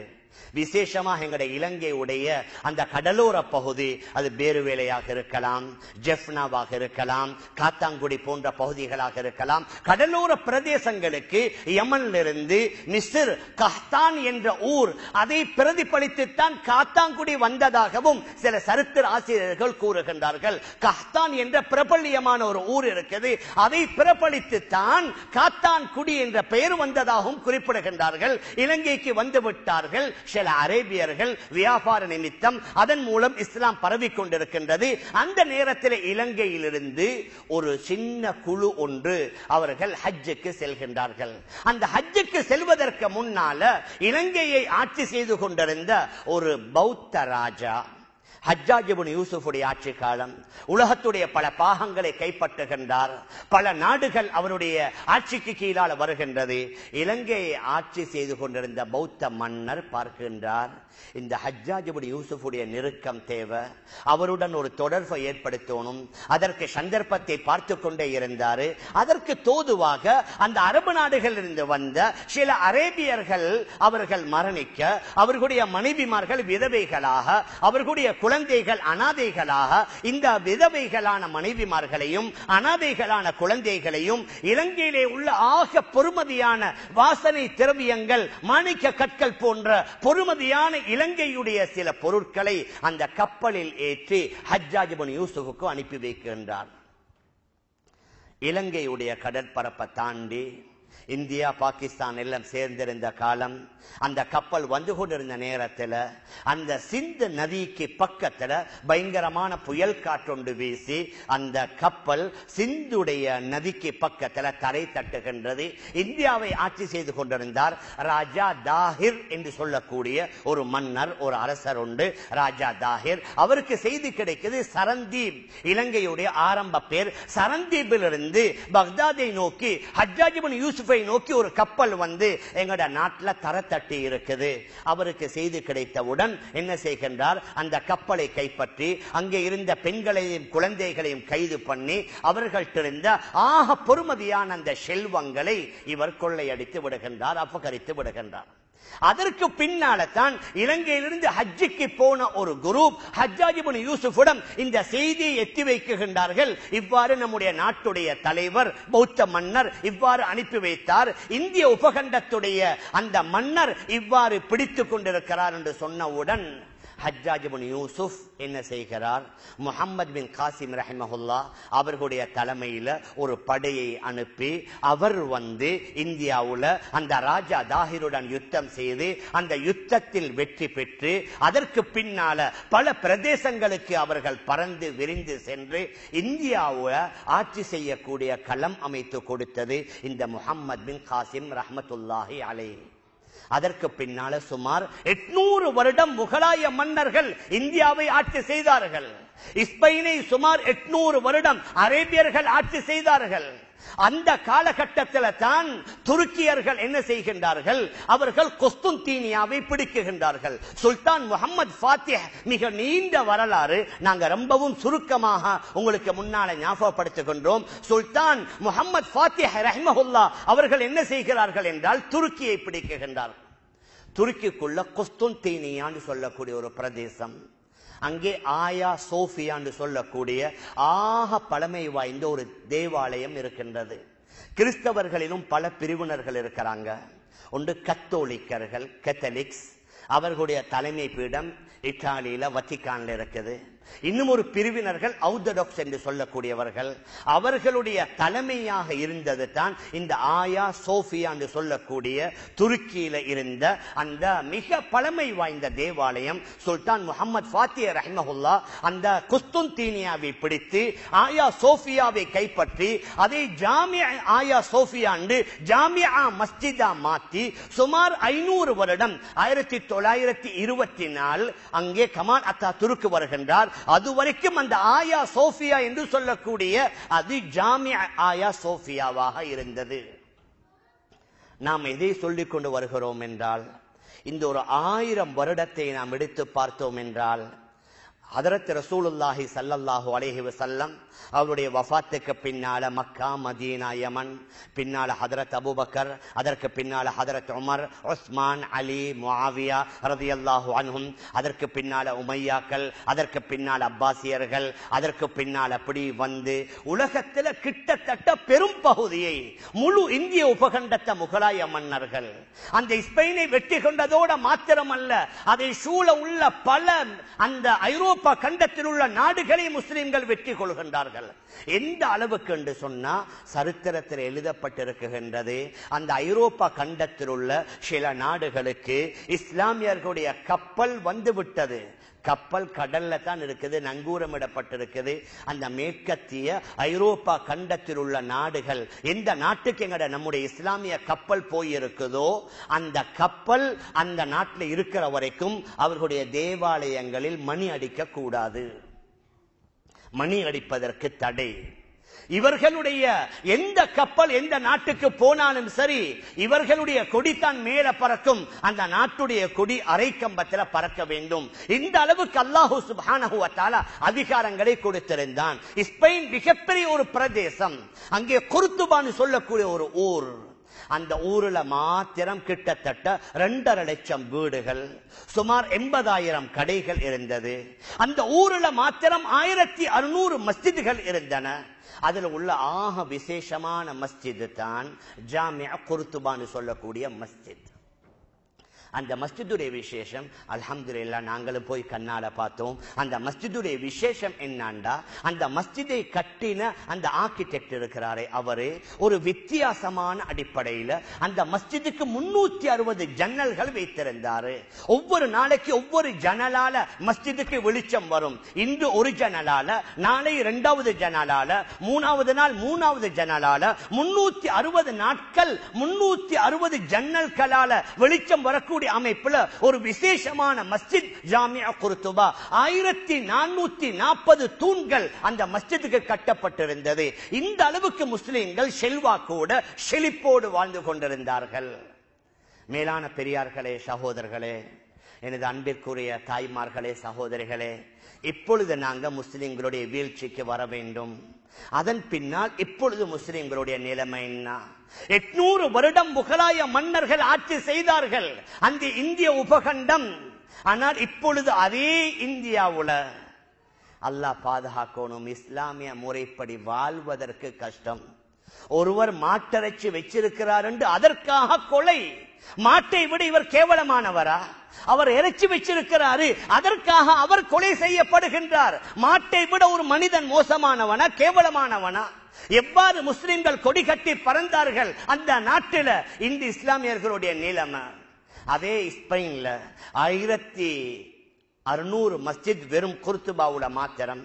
விசேஷமாக எங்களுடைய இலங்கை உடைய அந்த கடலோர பகுதி, அது பேருவேலையாக இருக்கலாம், ஜெஃப்னாவாக இருக்கலாம், காத்தாங்குடி போன்ற பகுதிகளாக இருக்கலாம். கடலோர பிரதேசங்களுக்கு யமனிலிருந்து மிஸ்ர் கஹ்தான் என்ற ஊர், அதை பிரதிபலித்துத்தான் காத்தாங்குடி வந்ததாகவும் சில சரித்திர ஆசிரியர்கள் கூறுகின்றார்கள். கஹ்தான் என்ற பிரபல்யமான ஒரு ஊர் இருக்குது, அதை பிரபலித்துத்தான் காத்தான்குடி என்ற பெயர் வந்ததாகவும் குறிப்பிடுகின்றார்கள். இலங்கைக்கு வந்து விட்டார்கள் சில அரேபியர்கள் வியாபார நிமித்தம். அதன் மூலம் இஸ்லாம் பரவிக் கொண்டிருக்கின்றது. அந்த நேரத்தில் இலங்கையிலிருந்து ஒரு சின்ன குழு ஒன்று அவர்கள் ஹஜ்ஜுக்கு செல்கின்றார்கள். அந்த ஹஜ்ஜுக்கு செல்வதற்கு முன்னால இலங்கையை ஆட்சி செய்து கொண்டிருந்த ஒரு பௌத்த ராஜா ஹஜ்ஜாஜ் இப்னு யூசுஃபுடைய ஆட்சி காலம். உலகத்துடைய பல பாகங்களை கைப்பற்றுகின்றார். பல நாடுகள் அவருடைய ஆட்சிக்கு கீழால் வருகின்றது. இலங்கையை ஆட்சி செய்து கொண்டிருந்த பௌத்த மன்னர் பார்க்கின்றார், இந்த ஹஜ்ஜாஜ் இப்னு யூசுஃபுடைய நெருக்கம் தேவை, அவருடன் ஒரு தொடர்பை ஏற்படுத்தணும். அதற்கு சந்தர்ப்பத்தை பார்த்து கொண்டே இருந்தார். அதற்கு தோதுவாக அந்த அரபு நாடுகளிலிருந்து வந்த சில அரேபியர்கள் அவர்கள் மரணிக்க, அவர்களுடைய மனைவிமார்கள் விதவைகளாக, அவர்களுடைய குழந்தைகள் அனாதைகளாக, இந்த விதவைகளான மனைவிமார்களையும் அனாதைகளான குழந்தைகளையும் இலங்கையிலே உள்ள ஆக பொறுமதியான வாசனை திரவியங்கள், மாணிக்க கற்கள் போன்ற பொறுமதியான இலங்கையுடைய சில பொருட்களை அந்த கப்பலில் ஏற்றி ஹஜ்ஜாஜ் இப்னு யூசுஃபுக்கு அனுப்பி வைக்கின்றார். இலங்கையுடைய கடற்பரப்பை தாண்டி இந்தியா பாகிஸ்தான் எல்லாம் சேர்ந்திருந்த காலம், அந்த கப்பல் வந்து கொண்டிருந்த நேரத்தில் அந்த சிந்து நதிக்கு பக்கத்தில் பயங்கரமான புயல் காற்றொண்டு வீசி அந்த கப்பல் சிந்துடைய நதிக்கு பக்கத்தில் தரை தட்டுகின்றது. இந்தியாவை ஆட்சி செய்து கொண்டிருந்தார் ராஜா தாஹிர் என்று சொல்லக்கூடிய ஒரு மன்னர், ஒரு அரசர் உண்டு, ராஜா தாஹிர். அவருக்கு செய்தி கிடைக்குது, சரந்தீப் இலங்கையுடைய ஆரம்ப பேர். சரந்தீபிலிருந்து பக்தாதை நோக்கி ஹஜ்ஜாஜ் இப்னு யூசுஃபை நோக்கி ஒரு கப்பல் வந்து எங்கட நாட்டில் தர தட்டி இருக்குது. அவருக்கு செய்தி கிடைத்தவுடன் என்ன செய்கின்றார், அந்த கப்பலை கைப்பற்றி அங்கே இருந்த பெண்களையும் குழந்தைகளையும் கைது பண்ணி அவர்கள்ட்டிருந்த ஆக பொறுமதியான அந்த செல்வங்களை இவர் கொள்ளையடித்து விடுகின்றார், அபகரித்து விடுகின்றார். அதற்கு பின்னால தான் இலங்கையிலிருந்து ஹஜ்ஜுக்கு போன ஒரு குரூப் ஹஜ்ஜாஜ் இப்னு யூசுஃபிடம் இந்த செய்தியை எத்தி வைக்கின்றார்கள். இவ்வாறு நம்முடைய நாட்டுடைய தலைவர் பௌத்த மன்னர் இவ்வாறு அனுப்பி வைத்தார், இந்திய உபகண்டத்துடைய அந்த மன்னர் இவ்வாறு பிடித்துக் கொண்டிருக்கிறார் என்று சொன்னவுடன் ஹஜ்ஜாஜ் இப்னு யூசுப் என்ன செய்கிறார்? முஹம்மது பின் காசிம் ரஹிமஹுல்லா அவர்களுடைய தலைமையில ஒரு படையை அனுப்பி அவர் இந்தியாவுல அந்த ராஜா தாஹிருடன் யுத்தம் செய்து அந்த யுத்தத்தில் வெற்றி பெற்று அதற்கு பின்னால பல பிரதேசங்களுக்கு அவர்கள் பறந்து விரிந்து சென்று இந்தியாவுல ஆட்சி செய்யக்கூடிய களம் அமைத்து கொடுத்தது இந்த முஹம்மது பின் காசிம் ரஹ்மத்துல்லாஹி அலைஹி. அதற்கு பின்னால சுமார் 800 வருடம் முகலாய மன்னர்கள் இந்தியாவை ஆட்சி செய்தார்கள். ஸ்பெயினை சுமார் 800 வருடம் அரேபியர்கள் ஆட்சி செய்தார்கள். அந்த காலகட்டத்தில் தான் துருக்கியர்கள் என்ன செய்கின்றார்கள்? அவர்கள் குஸ்துன்தீனியாவை பிடிக்குகின்றார்கள். சுல்தான் முகமது ஃபாத்திஹ் மிக நீண்ட வரலாறு, நாங்க ரொம்பவும் சுருக்கமாக உங்களுக்கு முன்னால ஞாபகப்படுத்துகின்றோம். சுல்தான் முகமது ஃபாத்திஹ் ரஹிமஹுல்லா அவர்கள் என்ன செய்கிறார்கள் என்றால் துருக்கியை பிடிக்குகின்றார்கள். துருக்கிக்குள்ள குஸ்துன்தீனியான்னு சொல்லக்கூடிய ஒரு பிரதேசம், அங்கே ஆயா சோஃபியான்னு சொல்லக்கூடிய ஆக பழமை வாய்ந்த ஒரு தேவாலயம் இருக்கின்றது. கிறிஸ்தவர்களிலும் பல பிரிவினர்கள் இருக்கிறாங்க. ஒன்று கத்தோலிக்கர்கள், கேத்தலிக்ஸ், அவர்களுடைய தலைமை பீடம் இத்தாலியில வத்திக்கான்ல இருக்குது. இன்னும் ஒரு பிரிவினர்கள் ஆர்த்தடாக்ஸ் என்று சொல்லக்கூடியவர்கள், அவர்களுடைய தலைமையாக இருந்தது தான் இந்த ஆயா சோஃபியா என்று சொல்லக்கூடிய துருக்கியில இருந்த அந்த மிக பழமை வாய்ந்த தேவாலயம். சுல்தான் முகமது ஃபாத்திஹ் ரஹிமஹுல்லா அந்த குஸ்துன்தீனியாவை பிடித்து ஆயா சோஃபியாவை கைப்பற்றி அதை ஜாமியா ஆயா சோஃபியா என்று ஜாமியா மஸ்ஜிதா மாற்றி சுமார் 500 வருடம் 1924 அங்கே கமால் அத்தா துருக்கு வருகின்றார். அதுவரைக்கும் அந்த ஆயா சோஃபியா என்று சொல்லக்கூடிய அது ஜாமியா ஆயா சோஃபியாவாக இருந்தது. நாம் எதை சொல்லிக் கொண்டு வருகிறோம் என்றால், இந்த ஒரு 1000 வருடத்தை நாம் எடுத்து பார்த்தோம் என்றால், ஹதரத் ரசூலுல்லாஹி ஸல்லல்லாஹு அலைஹி வஸல்லம் அவருடைய வஃபாத்துக்கு பின்னால மக்கா, மதீனா, யமன், பின்னால ஹதரத் அபூபக்கர், அதற்கு பின்னால ஹதரத் உமர், உஸ்மான், அலி, முஆவியா ரலியல்லாஹு அன்ஹும், அதற்கு பின்னால உமையாக்கள், அதற்கு பின்னால அப்பாசியர்கள், அதற்கு பின்னால் அப்படி உலகத்தில் கிட்டத்தட்ட பெரும் பகுதியை முழு இந்திய உபகண்டத்த முகலாய மன்னர்கள் அந்த ஸ்பெயினை வெற்றி கொண்டதோட மாத்திரமல்ல, அதை சூழ உள்ள பல அந்த ஐரோப்பா கண்டத்தில் உள்ள நாடுகளை முஸ்லிம்கள் வெற்றி கொள்கின்றார்கள். எந்த அளவுக்கு என்று சொன்னா சரித்திரத்தில் எழுதப்பட்டிருக்கின்றது, அந்த ஐரோப்பா கண்டத்தில் உள்ள சில நாடுகளுக்கு இஸ்லாமியர்களுடைய கப்பல் வந்துவிட்டது. கப்பல் கடல்ல தான் இருக்குது, நங்கூரமிடப்பட்டிருக்குது. அந்த மேற்கத்திய ஐரோப்பா கண்டத்தில் உள்ள நாடுகள், எந்த நாட்டுக்கு எங்கட நம்முடைய இஸ்லாமிய கப்பல் போயிருக்குதோ அந்த கப்பல் அந்த நாட்டில் இருக்கிற வரைக்கும் அவர்களுடைய தேவாலயங்களில் மணி அடிக்க கூடாது, மணி அடிப்பதற்கு தடை. இவர்களுடைய எந்த கப்பல் எந்த நாட்டுக்கு போனாலும் சரி, இவர்களுடைய கொடித்தான் மேல பறக்கும், அந்த நாட்டுடைய கொடி அரை கம்பத்தில் பறக்க வேண்டும். இந்த அளவுக்கு அல்லாஹு சுப்ஹானஹு வ தஆலா அதிகாரங்களை கொடுத்திருந்தான். ஸ்பெயின் மிகப்பெரிய ஒரு பிரதேசம், அங்கே குர்துபான்னு சொல்லக்கூடிய ஒரு ஊர். அந்த ஊர்ல மாத்திரம் கிட்டத்தட்ட 2.5 லட்சம் வீடுகள், சுமார் 80,000 கடைகள் இருந்தது. அந்த ஊர்ல மாத்திரம் 1600 மஸ்ஜிதுகள் இருந்தன. அதுல உள்ள ஆக விசேஷமான மஸ்ஜித் தான் ஜாமியா குர்துபான்னு சொல்லக்கூடிய மஸ்ஜித். அந்த மஸ்ஜிதுடைய விசேஷம் அல்ஹம்துலில்லாஹ் நாங்களும் போய் கண்ணால பார்த்தோம். அந்த மஸ்ஜிதுடைய விசேஷம் என்னண்டா, அந்த மஸ்ஜிதை கட்டின அந்த ஆர்கிடெக்ட் இருக்கிறாரே, அவரு ஒரு வித்தியாசமான அடிப்படையில் அந்த மஸ்ஜிதுக்கு 360 ஜன்னல்கள் வைத்திருந்தாரு. ஒவ்வொரு நாளைக்கு ஒவ்வொரு ஜன்னலால மஸ்ஜிதுக்கு வெளிச்சம் வரும். இன்று ஒரு ஜன்னலால, நாளை 2வது ஜன்னலால, 3வது நாள் 3வது ஜன்னலால, 360 நாட்கள் 360 ஜன்னல்களால வெளிச்சம் வரக்கூடிய அமைப்புல ஒரு விசேஷமான மஸ்ஜித் ஜாமியா குர்துபா. 1440 தூண்கள் அந்த மஸ்ஜிதுக்கு கட்டப்பட்டிருந்தது. இந்த அளவுக்கு முஸ்லிம்கள் செல்வாக்கோடு செழிப்போடு வாழ்ந்து கொண்டிருந்தார்கள். மேலான பெரியார்களே, சகோதரர்களே, எனது அன்பிற்குரிய தாய்மார்களே, சகோதரிகளே, இப்பொழுது நாங்க முஸ்லிம்களுடைய வீழ்ச்சிக்கு வர வேண்டும். அதன் பின்னால் இப்பொழுது முஸ்லிம்களுடைய நிலைமை என்ன? 800 வருடம் முகலாய மன்னர்கள் ஆட்சி செய்தார்கள் அந்த இந்திய உபகண்டம். ஆனால் இப்பொழுது அதே இந்தியாவுல அல்லாஹ் பாதுகாக்கணும், இஸ்லாமிய முறைப்படி வாழ்வதற்கு கஷ்டம். ஒருவர் மாட்டிறைச்சி வச்சிருக்கிறார் என்று அதற்காக கொலை. மாட்டை விட இவர் கேவலமானவரா? அவர் இறைச்சி வச்சிருக்கிறாரு, அதற்காக அவர் கொலை செய்யப்படுகின்றார். மாட்டை விட ஒரு மனிதன் மோசமானவனா, கேவலமானவனா? எவ்வாறு முஸ்லிம்கள் கொடி கட்டி பறந்தார்கள் அந்த நாட்டில், இந்த இஸ்லாமியர்களுடைய நிலைமை. அதே ஸ்பெயின்ல 1600 மஸ்ஜித் வெறும் குர்துபாவுல மாத்திரம்.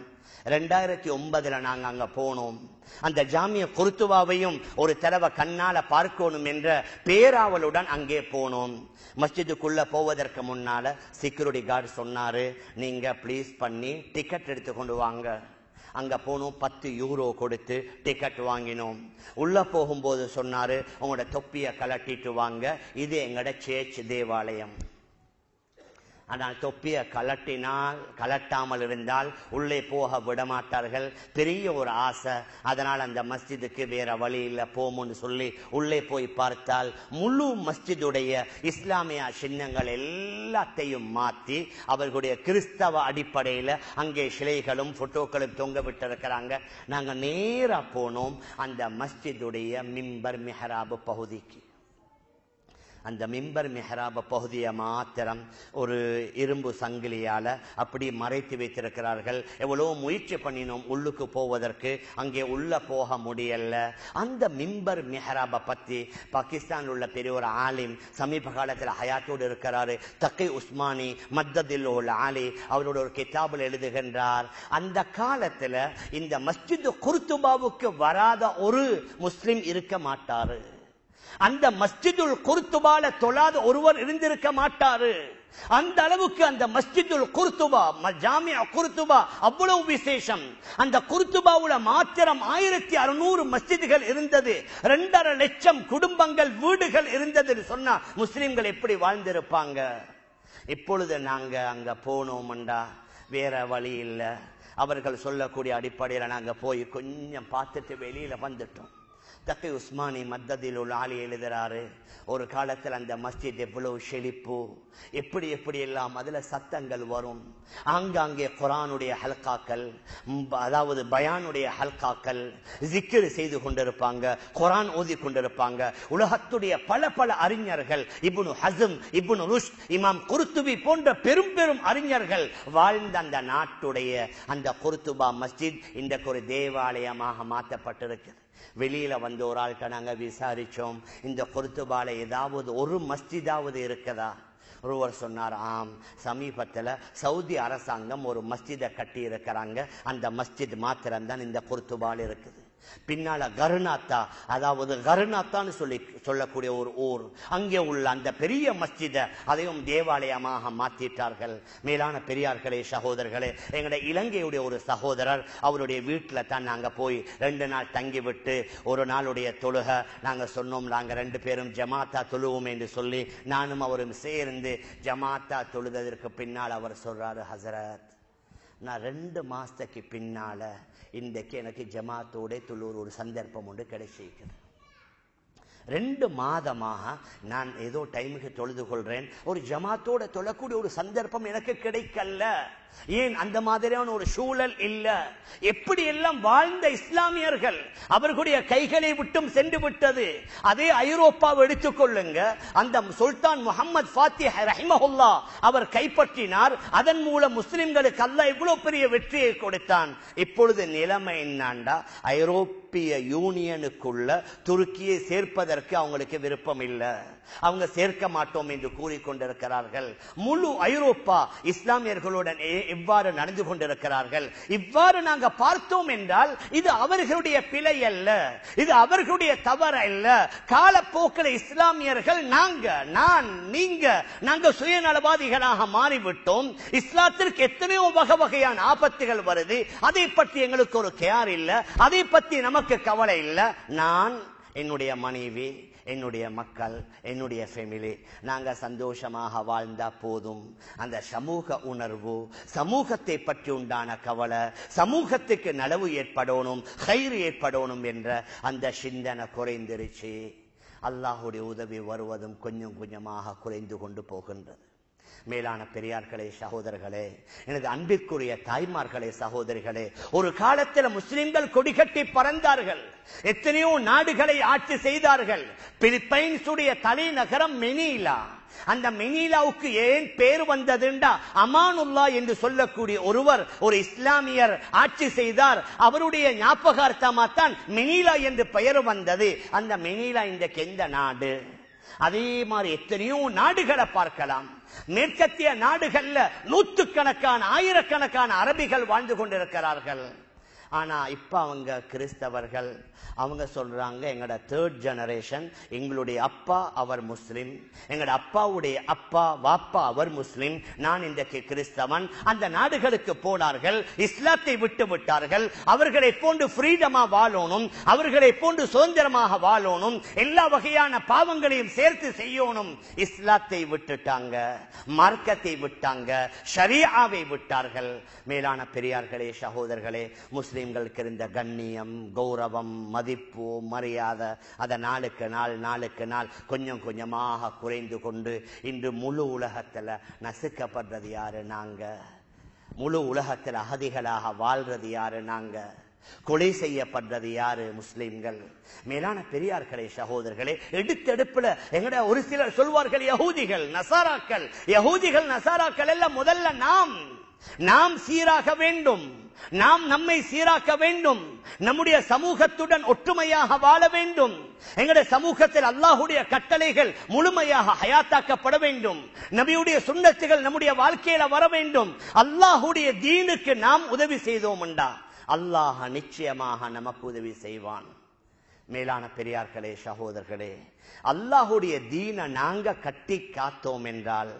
2009 நாங்க அங்க போனோம். அந்த ஜாமிய குர்துபாவையும் ஒரு தடவை கண்ணால பார்க்கணும் என்ற பேராவலுடன் அங்கே போனோம். மஸ்ஜிதுக்குள்ள போவதற்கு முன்னால செக்யூரிட்டி கார்டு சொன்னாரு, நீங்க பிளீஸ் பண்ணி டிக்கெட் எடுத்து கொண்டு வாங்க. அங்க போனோம், 10 யூரோ கொடுத்து டிக்கெட் வாங்கினோம். உள்ள போகும்போது சொன்னாரு, உங்களோட தொப்பிய கலட்டிட்டு வாங்க, இது எங்கட சேர்ச் தேவாலயம். ஆனால் தொப்பிய கலட்டாமல் இருந்தால் உள்ளே போக விடமாட்டார்கள். பெரிய ஒரு ஆசை, அதனால் அந்த மஸ்ஜிதுக்கு வேற வழி இல்லை போமுன்னு சொல்லி உள்ளே போய் பார்த்தால் முழு மஸ்ஜிதுடைய இஸ்லாமிய சின்னங்கள் எல்லாத்தையும் மாற்றி அவர்களுடைய கிறிஸ்தவ அடிப்படையில் அங்கே சிலைகளும் போட்டோக்களும் தொங்க விட்டிருக்கிறாங்க. நாங்க நேரா போனோம் அந்த மஸ்ஜிதுடைய மிம்பர் மிஹராபு பகுதிக்கு. அந்த மிம்பர் மிஹராப பகுதியை மாத்திரம் ஒரு இரும்பு சங்கிலியால அப்படி மறைத்து வைத்திருக்கிறார்கள். எவ்வளவு முயற்சி பண்ணினோம் உள்ளுக்கு போவதற்கு, அங்கே உள்ள போக முடியல. அந்த மிம்பர் மிஹராப பத்தி பாகிஸ்தான் உள்ள பெரிய ஒரு ஆலிம், சமீப காலத்தில் ஹயாத்தோடு இருக்கிறாரு, தக்கை உஸ்மானி மத்ததில் உள்ள ஆலி, அவரோட ஒரு கிதாபில் எழுதுகின்றார், அந்த காலத்துல இந்த மஸ்ஜித் குர்துபாவுக்கு வராத ஒரு முஸ்லிம் இருக்க மாட்டாரு. அந்த மஸ்ஜிதுல் குர்துபால தொழாத ஒருவர் இருந்திருக்க மாட்டாரு. அந்த அளவுக்கு அந்த மஸ்ஜிதுல் குர்துபா, ஜாமியா குர்துபா அவ்வளவு விசேஷம். அந்த குர்துபாவுல மாத்திரம் 1600 மஸ்ஜிதுகள் இருந்தது. 2.5 லட்சம் குடும்பங்கள், வீடுகள் இருந்தது. சொன்னா முஸ்லிம்கள் எப்படி வாழ்ந்திருப்பாங்க? இப்பொழுது நாங்க அங்க போனோம்டா வேற வழி இல்லை. அவர்கள் சொல்லக்கூடிய அடிப்படையில் நாங்க போய் கொஞ்சம் பார்த்துட்டு வெளியில வந்துட்டோம். தக்கை உஸ்மானி மத்ததில் உள்ள ஆளி எழுதுறாரு, ஒரு காலத்தில் அந்த மஸ்ஜித் எவ்வளவு செழிப்பு, எப்படி எப்படி எல்லாம் அதுல சத்தங்கள் வரும். ஆங்காங்கே குர்ஆனுடைய ஹல்காக்கள், அதாவது பயானுடைய ஹல்காக்கள், ஜிக்ர் செய்து கொண்டிருப்பாங்க, குர்ஆன் ஓதி கொண்டிருப்பாங்க. உலகத்துடைய பல பல அறிஞர்கள், இப்னு ஹஸம், இப்னு ருஷ்த், இமாம் குர்துபி போன்ற பெரும் பெரும் அறிஞர்கள் வாழ்ந்த அந்த நாட்டுடைய அந்த குர்துபா மஸ்ஜித் இன்றைக்கு ஒரு தேவாலயமாக மாற்றப்பட்டிருக்கிறது. வெளியில வந்து ஒரு ஆள்கிட்ட நாங்க விசாரிச்சோம், இந்த குர்துபால ஏதாவது ஒரு மஸ்ஜிதாவது இருக்குதா? ஒருவர் சொன்னார், ஆம், சமீபத்தில் சவுதி அரசாங்கம் ஒரு மஸ்ஜிதை கட்டி இருக்கிறாங்க, அந்த மஸ்ஜித் மாத்திரம்தான் இந்த குர்துபால இருக்குது. பின்னால கர்நாத்தா, அதாவது கர்நாத்தான்னு சொல்லக்கூடிய ஒரு ஊர், அங்கே உள்ள அந்த பெரிய மஸ்ஜிதை அதையும் தேவாலயமாக மாற்றிட்டார்கள். மேலான பெரியார்களே, சகோதரர்களே, எங்களுடைய இலங்கையுடைய ஒரு சகோதரர், அவருடைய வீட்டில் தான் நாங்க போய் 2 நாள் தங்கிவிட்டு ஒரு நாளுடைய தொழுக நாங்க சொன்னோம், நாங்க 2 பேரும் ஜமாத்தா தொழுவோம் என்று சொல்லி நானும் அவரும் சேர்ந்து ஜமாத்தா தொழுதற்கு பின்னால் அவர் சொல்றாரு, ஹசரத், நான் 2 மாசத்துக்கு பின்னால இன்றைக்கு எனக்கு ஜமாத்தோட தொழுற ஒரு சந்தர்ப்பம் ஒன்று கிடைச்சிருக்கிறது. 2 மாதமாக நான் ஏதோ டைமுக்கு தொழுது கொள்றேன், ஒரு ஜமாத்தோட தொழக்கூடிய ஒரு சந்தர்ப்பம் எனக்கு கிடைக்கல. ஏன்? அந்த மாதிரியான ஒரு சூழல் இல்ல. எப்படி எல்லாம் வாழ்ந்த இஸ்லாமியர்கள் அவர்களுடைய கைகளை விட்டும் சென்று விட்டது. அதே ஐரோப்பாவை எடுத்துக்கொள்ளுங்க, அந்த சுல்தான் முகமது ஃபாத்திஹ் ரஹிமஹுல்லாஹ் அவர் கைப்பற்றினார். அதன் மூலம் முஸ்லிம்களுக்கு அல்லாஹ் இவ்வளவு பெரிய வெற்றியை கொடுத்தான். இப்பொழுது நிலைமை என்னண்டா, ஐரோப்பிய யூனியனுக்குள்ள துருக்கியை சேர்ப்பதற்கு அவங்களுக்கு விருப்பம் இல்லை, அவங்க சேர்க்க மாட்டோம் என்று கூறிக்கொண்டிருக்கிறார்கள். முழு ஐரோப்பா இஸ்லாமியர்களுடன் எவ்வாறு நடந்து கொண்டிருக்கிறார்கள். இவ்வாறு நாங்க பார்த்தோம் என்றால் இது அவர்களுடைய பிழை அல்ல, இது அவர்களுடைய தவறு அல்ல. காலப்போக்கில் இஸ்லாமியர்கள் நாங்க சுயநலவாதிகளாக மாறிவிட்டோம். இஸ்லாத்திற்கு எத்தனையோ வகை வகையான ஆபத்துகள் வருது, அதை பற்றி எங்களுக்கு ஒரு கேர் இல்லை, அதை பற்றி நமக்கு கவலை இல்லை. நான், என்னுடைய மனைவி, என்னுடைய மக்கள், என்னுடைய ஃபேமிலி, நாங்க சந்தோஷமாக வாழ்ந்தா போதும். அந்த சமூக உணர்வு, சமூகத்தை பற்றி உண்டான கவலை, சமூகத்துக்கு நலவு ஏற்படணும், ஹைர் ஏற்படணும் என்ற அந்த சிந்தனை குறைந்திருச்சு. அல்லாஹுடைய உதவி வருவதும் கொஞ்சம் கொஞ்சமாக குறைந்து கொண்டு போகின்றது. மேலான பெரியார்களே, சகோதரர்களே, எனது அன்பிற்குரிய தாய்மார்களே, சகோதரிகளே, ஒரு காலத்தில் முஸ்லிம்கள் கொடிகட்டி பறந்தார்கள். எத்தனையோ நாடுகளை ஆட்சி செய்தார்கள். பிலிப்பைன்ஸுடைய தலைநகரம் மெனிலா. அந்த மெனிலாவுக்கு ஏன் பேர் வந்ததுண்டா, அமானுல்லா என்று சொல்லக்கூடிய ஒருவர், ஒரு இஸ்லாமியர் ஆட்சி செய்தார். அவருடைய ஞாபகார்த்தமாத்தான் மெனிலா என்று பெயர் வந்தது. அந்த மெனிலா இன்றைக்கு எந்த நாடு? அதே மாதிரி எத்தனையோ நாடுகளை பார்க்கலாம். மேற்கத்திய நாடுகள்ல நூற்றுக்கணக்கான ஆயிரக்கணக்கான அரபிகள் வாழ்ந்து கொண்டிருக்கிறார்கள். ஆனா இப்ப அவங்க கிறிஸ்தவர்கள். அவங்க சொல்றாங்க, எங்கட தேர்ட் ஜெனரேஷன், எங்களுடைய அப்பா அவர் முஸ்லிம், எங்கட அப்பாவுடைய அப்பா வாப்பா அவர் முஸ்லிம், நான் இன்றைக்கு கிறிஸ்தவன். அந்த நாடுகளுக்கு போனார்கள், இஸ்லாத்தை விட்டு விட்டார்கள். அவர்களை போன்று ஃப்ரீடமா வாழணும், அவர்களை போன்று சுதந்திரமாக வாழணும், எல்லா வகையான பாவங்களையும் சேர்த்து செய்யணும். இஸ்லாத்தை விட்டுட்டாங்க, மார்க்கத்தை விட்டாங்க, ஷரீஆவை விட்டார்கள். மேலான பெரியார்களே, சகோதரர்களே, முஸ்லிம்களுக்கு இருந்த கண்ணியம், கௌரவம், மதிப்பு, மரியாதை அதை நாளுக்கு நாள் கொஞ்சம் கொஞ்சமாக குறைந்து கொண்டு இன்று முழு உலகத்தில் நசுக்கப்படுறது யாரு? நாங்க. முழு உலகத்தில் அகதிகளாக வாழ்றது யாரு? நாங்க. கொலை செய்யப்படுறது யாரு? முஸ்லிம்கள். மேலான பெரியார்களே, சகோதரர்களே, எடுத்தெடுப்புல எங்கட ஒரு சிலர் சொல்வார்கள், யஹூதிகள் நசாராக்கள். யஹூதிகள் நசாராக்கள் எல்லாம் முதல்ல நாம் சீராக வேண்டும், நாம் நம்மை சீராக்க வேண்டும், நம்முடைய சமூகத்துடன் ஒற்றுமையாக வாழ வேண்டும். எங்களுடைய சமூகத்தில் அல்லாஹுடைய கட்டளைகள் முழுமையாக ஹயாத்தாக்கப்பட வேண்டும். நபியுடைய சுன்னத்துகள் நம்முடைய வாழ்க்கையில வர வேண்டும். அல்லாஹுடைய தீனுக்கு நாம் உதவி செய்தோம் என்றா அல்லாஹ் நிச்சயமாக நமக்கு உதவி செய்வான். மேலான பெரியார்களே, சகோதரர்களே, அல்லாஹுடைய தீனை நாங்க கட்டி காத்தோம் என்றால்,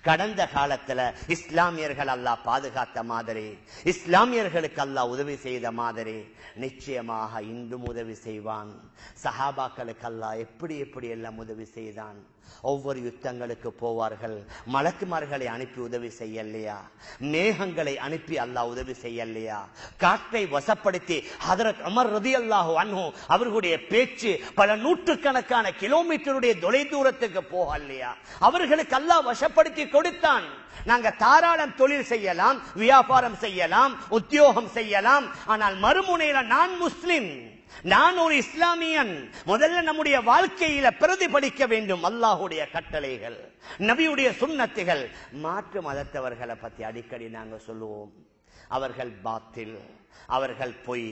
கடந்த காலத்துல இஸ்லாமியர்கள் அல்லாஹ் பாதுகாத்த மாதிரி, இஸ்லாமியர்களுக்கு அல்லாஹ் உதவி செய்த மாதிரி நிச்சயமாக இன்றும் உதவி செய்வான். சஹாபாக்களுக்கு அல்லாஹ் எப்படி எப்படி எல்லாம் உதவி செய்தான். ஒவ்வொரு யுத்தங்களுக்கு போவார்கள், மலக்குமார்களை அனுப்பி உதவி செய்யலையா? மேகங்களை அனுப்பி அல்லாஹ் உதவி செய்யலையா? காற்றை வசப்படுத்தி ஹதரத் உமர் ரலியல்லாஹு அன்ஹு அவர்களுடைய பேச்சு பல நூற்றுக்கணக்கான கிலோமீட்டருடைய தொலை தூரத்துக்கு போகலையா? அவர்களுக்கு அல்லாஹ் வசப்படுத்தி கொடுத்தான். நாங்க தாராளம் தொழில் செய்யலாம், வியாபாரம் செய்யலாம், உத்தியோகம் செய்யலாம். ஆனால் மறுமுனையில நான் முஸ்லிம், நான் ஒரு இஸ்லாமியன். முதல்ல நம்முடைய வாழ்க்கையில பிரதிபலிக்க வேண்டும் அல்லாஹுடைய கட்டளைகள், நபியுடைய சுன்னத்துகள். மாற்று மதத்தவர்களை பத்தி அடிக்கடி நாங்க சொல்லுவோம், அவர்கள் பாத்தில், அவர்கள் பொய்,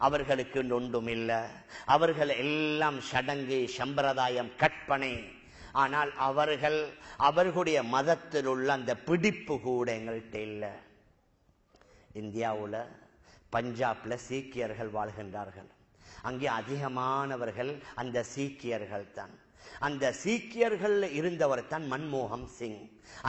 அவர்களுக்கு ஒன்றும் இல்லை, அவர்கள் எல்லாம் சடங்கு சம்பிரதாயம் கற்பனை. ஆனால் அவர்களுடைய மதத்தில் உள்ள அந்த பிடிப்பு கூட எங்கள்கிட்ட இல்லை. இந்தியாவில் பஞ்சாப்ல சீக்கியர்கள் வாழ்கின்றார்கள். அங்கே அதிகமானவர்கள் அந்த சீக்கியர்கள் தான். அந்த சீக்கியர்கள் இருந்தவர் தான் மன்மோகன் சிங்.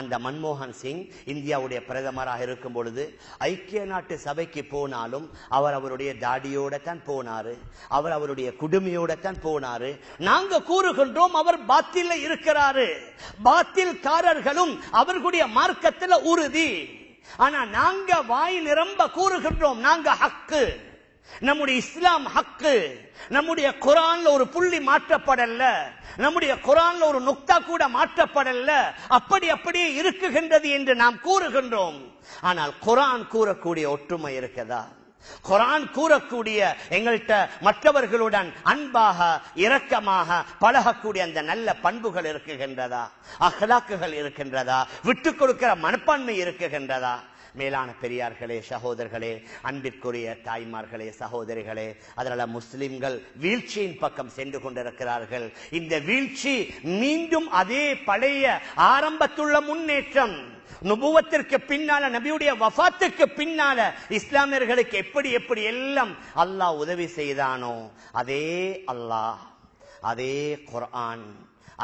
அந்த மன்மோகன் சிங் இந்தியாவுடைய பிரதமராக இருக்கும் பொழுது ஐக்கிய நாட்டு சபைக்கு போனாலும் அவர் அவருடைய தாடியோட தான் போனாரு, அவர் அவருடைய குடுமையோட தான் போனாரு. நாங்க கூறுகின்றோம் அவர் பாத்தில இருக்கிறாரு, பாத்தில்காரர்களும் அவர்களுடைய மார்க்கத்தில் உறுதி. ஆனா நாங்க வாய் நிரம்ப கூறுகின்றோம் நாங்க ஹக்கு, நம்முடைய இஸ்லாம் ஹக்கு, நம்முடைய குர்ஆன்ல ஒரு புள்ளி மாற்றப்படல, நம்முடைய குர்ஆன்ல ஒரு நுக்தா கூட மாற்றப்படல, அப்படியே இருக்குகின்றது என்று நாம் கூறுகின்றோம். ஆனால் குர்ஆன் கூறக்கூடிய ஒற்றுமை இருக்கதா? குர்ஆன் கூறக்கூடிய எங்கள்கிட்ட மற்றவர்களுடன் அன்பாக இரக்கமாக பழகக்கூடிய அந்த நல்ல பண்புகள் இருக்குகின்றதா? அஹ்லாக்குகள் இருக்கின்றதா? விட்டுக் கொடுக்கிற மனப்பான்மை இருக்குகின்றதா? மேலான பெரியார்களே, சகோதரர்களே, அன்பிற்குரிய தாய்மார்களே, சகோதரிகளே, அதனால முஸ்லிம்கள் வீழ்ச்சியின் பக்கம் சென்று கொண்டிருக்கிறார்கள். இந்த வீழ்ச்சி மீண்டும் அதே பழைய ஆரம்பத்துள்ள முன்னேற்றம். நுபுவத்திற்கு பின்னால, நபியுடைய வஃபாத்துக்கு பின்னால இஸ்லாமியர்களுக்கு எப்படி எப்படி எல்லாம் அல்லாஹ் உதவி செய்தானோ அதே அல்லாஹ், அதே குர்ஆன்,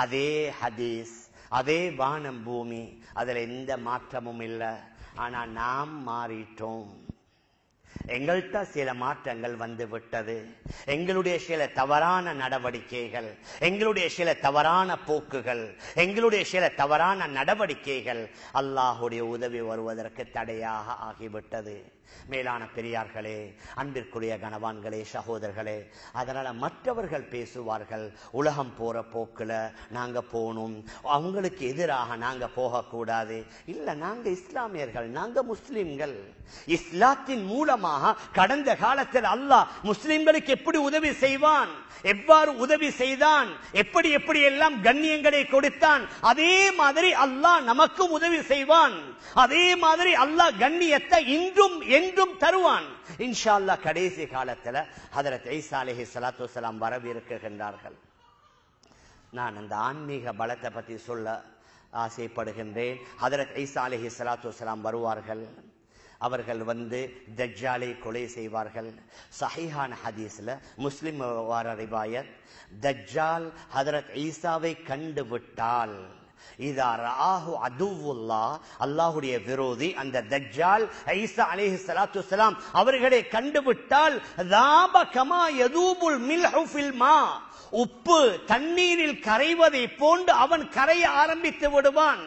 அதே ஹதீஸ், அதே வானம் பூமி, அதுல எந்த மாற்றமும் இல்லை. ஆனா நாம் மாறிட்டோம். எங்கள்கிட்ட சில மாற்றங்கள் வந்து விட்டது. எங்களுடைய சில தவறான நடவடிக்கைகள், எங்களுடைய சில தவறான போக்குகள், எங்களுடைய சில தவறான நடவடிக்கைகள் அல்லாஹுடைய உதவி வருவதற்கு தடையாக ஆகிவிட்டது. மேலான பெரியார்களே, அன்பிற்குரிய கணவான்களே, சகோதரர்களே, அதனால மற்றவர்கள் பேசுவார்கள், உலகம் போற போக்குல நாங்க போகணும், அவங்களுக்கு எதிராக நாங்க போகக்கூடாது. இல்ல, நாங்க இஸ்லாமியர்கள், நாங்க முஸ்லிம்கள். இஸ்லாத்தின் மூலமாக கடந்த காலத்தில் அல்லாஹ் முஸ்லிம்களுக்கு எப்படி உதவி செய்வான், எவ்வாறு உதவி செய்தான், எப்படி எப்படி எல்லாம் கண்ணியங்களை கொடுத்தான், அதே மாதிரி அல்லாஹ் நமக்கும் உதவி செய்வான். அதே மாதிரி அல்லாஹ் கண்ணியத்தை இன்றும் என்றும் தருவான் இன்ஷா அல்லாஹ். கடைசி காலத்துல ஹஜ்ரத் ஈசா அலைஹிஸ்ஸலாத்து வஸ்ஸலாம் வரவிருக்கின்றார்கள். நான் அந்த ஆன்மீக பலத்தை பற்றி சொல்ல ஆசைப்படுகின்றேன். ஹஜ்ரத் ஈசா அலைஹிஸ்ஸலாத்து வஸ்ஸலாம் வருவார்கள். அவர்கள் தஜ்ஜாலை கொலை செய்வார்கள். சஹீஹான ஹதீஸ்ல முஸ்லிம் வார ரிவாயத், தஜ்ஜால் ஹஜ்ரத் ஈசாவை கண்டு விட்டால், இதா ரஆஹு அதுவுல்லாஹ், அல்லாஹ்வுடைய விரோதி அந்த தஜ்ஜால் ஈசா அலைஹிஸ்ஸலாத்து வஸ்ஸலாம் அவர்களை கண்டுவிட்டால், ذاب كما يذوب الملح في الماء, உப்பு தண்ணீரில் கரைவதை போன்று அவன் கரைய ஆரம்பித்து விடுவான்.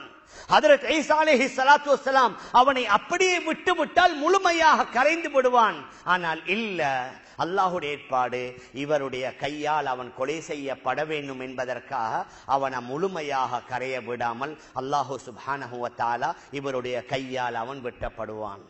ஹஜ்ரத் ஈசா அலைஹிஸ்ஸலாத்து வஸ்ஸலாம் அவனை அப்படியே விட்டுவிட்டால் முழுமையாக கரைந்து விடுவான். ஆனால் இல்ல, அல்லாஹுடைய ஏற்பாடு, இவருடைய கையால் அவன் கொலை செய்யப்பட வேண்டும் என்பதற்காக அவனை முழுமையாக கரைய விடாமல் அல்லாஹு சுப்ஹானஹு வ தஆலா இவருடைய கையால் அவன் வெட்டப்படுவான்.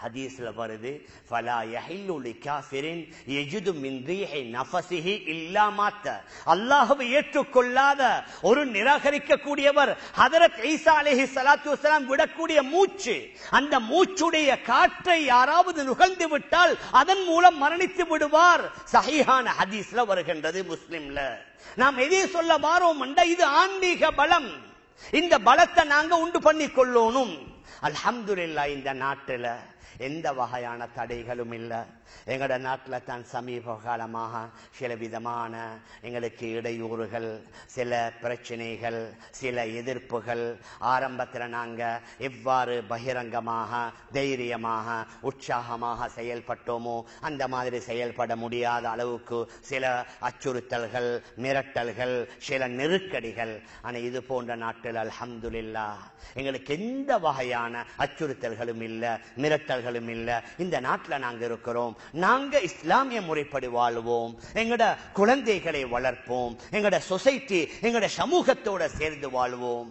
ஹதீஸ்ல வருது, ஃபலா யஹில்லு லிகாஃபிரின் யஜிது மின் ரீஹி நஃபஸிஹி இல்லா மாத்த. அல்லாஹ்வை ஏற்றுக்கொள்ளாத ஒரு நிராகரிக்க கூடியவர் ஹஜ்ரத் ஈசா அலைஹிஸ்ஸலாத்து வஸ்ஸலாம் விடக்கூடிய மூச்சு, அந்த மூச்சுடைய காற்றை யாராவது நுகர்ந்து விட்டால் அதன் மூலம் மரணித்து விடுவார். சஹீஹான ஹதீஸ்ல வருகின்றது, முஸ்லிம்ல. நாம் எதை சொல்ல வாரோம் என்றா, இது ஆன்மீக பலம். இந்த பலத்தை நாங்க உண்டு பண்ணி கொள்ளணும். அல்ஹம்துலில்லாஹ், இந்த நாட்டுல எந்த வகையான தடைகளும் இல்லை. எங்கட நாட்டில் தான் சமீப காலமாக சில விதமான எங்களுக்கு இடையூறுகள், சில பிரச்சனைகள், சில எதிர்ப்புகள். ஆரம்பத்தில் நாங்கள் எவ்வாறு பகிரங்கமாக, தைரியமாக, உற்சாகமாக செயல்பட்டோமோ அந்த மாதிரி செயல்பட முடியாத அளவுக்கு சில அச்சுறுத்தல்கள், மிரட்டல்கள், சில நெருக்கடிகள். ஆனால் இது போன்ற நாட்டில் அல்ஹம்துலில்லாஹ் எங்களுக்கு எந்த வகையான அச்சுறுத்தல்களும் இல்லை, மிரட்டல்களும் இல்லை. இந்த நாட்டில் நாங்கள் இருக்கிறோம். நாங்க இஸ்லாமிய முறைப்படி வாழ்வோம், எங்கட குழந்தைகளை வளர்ப்போம், எங்கட சொசைட்டி, எங்கட சமூகத்தோட சேர்ந்து வாழ்வோம்.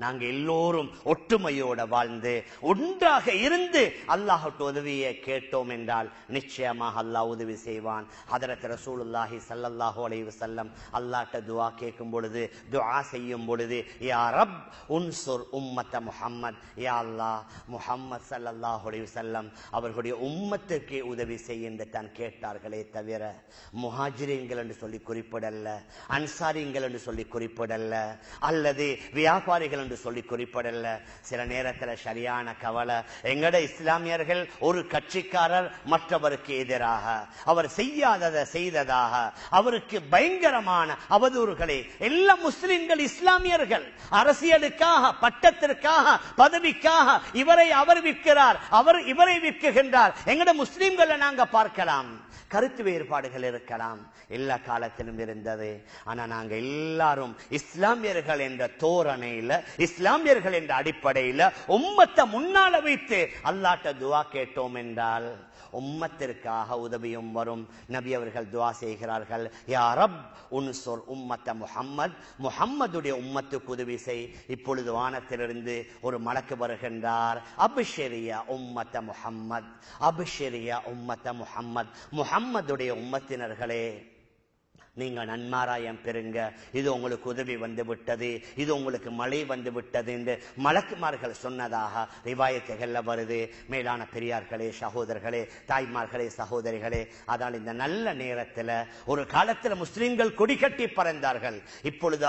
நாங்க எல்லோரும் ஒற்றுமையோட வாழ்ந்து ஒன்றாக இருந்து அல்லாஹ்வுடைய உதவியை கேட்டோம் என்றால் நிச்சயமாக அல்லாஹ் உதவி செய்வான். ஹஜ்ரத் ரசூலுல்லாஹி ஸல்லல்லாஹு அலைஹி வஸல்லம் அல்லாஹ்ட்ட துஆ கேட்கும் பொழுது, துஆ செய்யும் பொழுது, யா ரப் உன்சுர் உம்மத்த முஹம்மத், யா அல்லாஹ் முஹம்மத் ஸல்லல்லாஹு அலைஹி வஸல்லம் அவர்களுடைய உம்மத்துக்கு உதவி செய்ய என்று தான் கேட்டார்களே தவிர முஹாஜிரீன்கள் என்று சொல்லி குறிப்பிடல்ல, அன்சாரிங்கள் என்று சொல்லி குறிப்பிடல்ல, அல்லது வியாபாரிகள் சொல்லி குறிப்பிடல. சில நேரத்தில் சரியான கவலை, எங்கட இஸ்லாமியர்கள் ஒரு கட்சிக்காரர் மற்றவருக்கு எதிராக, அவர் செய்யாததை செய்ததாக அவருக்கு பயங்கரமான அவதூறுகளை எல்லா முஸ்லிம்கள், இஸ்லாமியர்கள் அரசியலுக்காக, பட்டத்திற்காக, பதவிக்காக இவரை அவர் விற்கிறார், அவர் இவரை விற்கின்றார். எங்கட முஸ்லிம்களை நாங்க பார்க்கலாம். கருத்து வேறுபாடுகள் இருக்கலாம், எல்லா காலத்திலும் இருந்தது. ஆனா நாங்க எல்லாரும் இஸ்லாமியர்கள் என்ற தோரணையில, இஸ்லாமியர்கள் என்ற அடிப்படையில உம்மத்தை முன்னால வைத்து அல்லாஹ்ட்ட துஆ கேட்டோம் என்றால் உம்மத்திற்காக உதவியும் வரும். நபி அவர்கள் துஆ செய்கிறார்கள், யா ரப் உன்சுர் உம்மத்த முஹம்மத், முஹம்மதுடைய உம்மத்துக்கு உதவி செய். இப்பொழுது வானத்திலிருந்து ஒரு மலக்கு வருகின்றார், அப்ஷிரியா உம்மத்த முஹம்மத், அப்ஷிரியா உம்மத்த முஹம்மத், முஹம்மதுடைய உம்மத்தினர்களே நீங்க நன்மாராயம் பெறுங்க, இது உங்களுக்கு உதவி வந்து விட்டது, இது உங்களுக்கு மழை வந்து விட்டது என்று மலக்குமார்கள் சொன்னதாக ரிவாயத்துகள்ல வருது. மேலான பெரியார்களே, சகோதரர்களே, தாய்மார்களே, சகோதரிகளே, அதனால் இந்த நல்ல நேரத்தில், ஒரு காலத்தில் முஸ்லிம்கள் கொடி கட்டி பறந்தார்கள், இப்பொழுது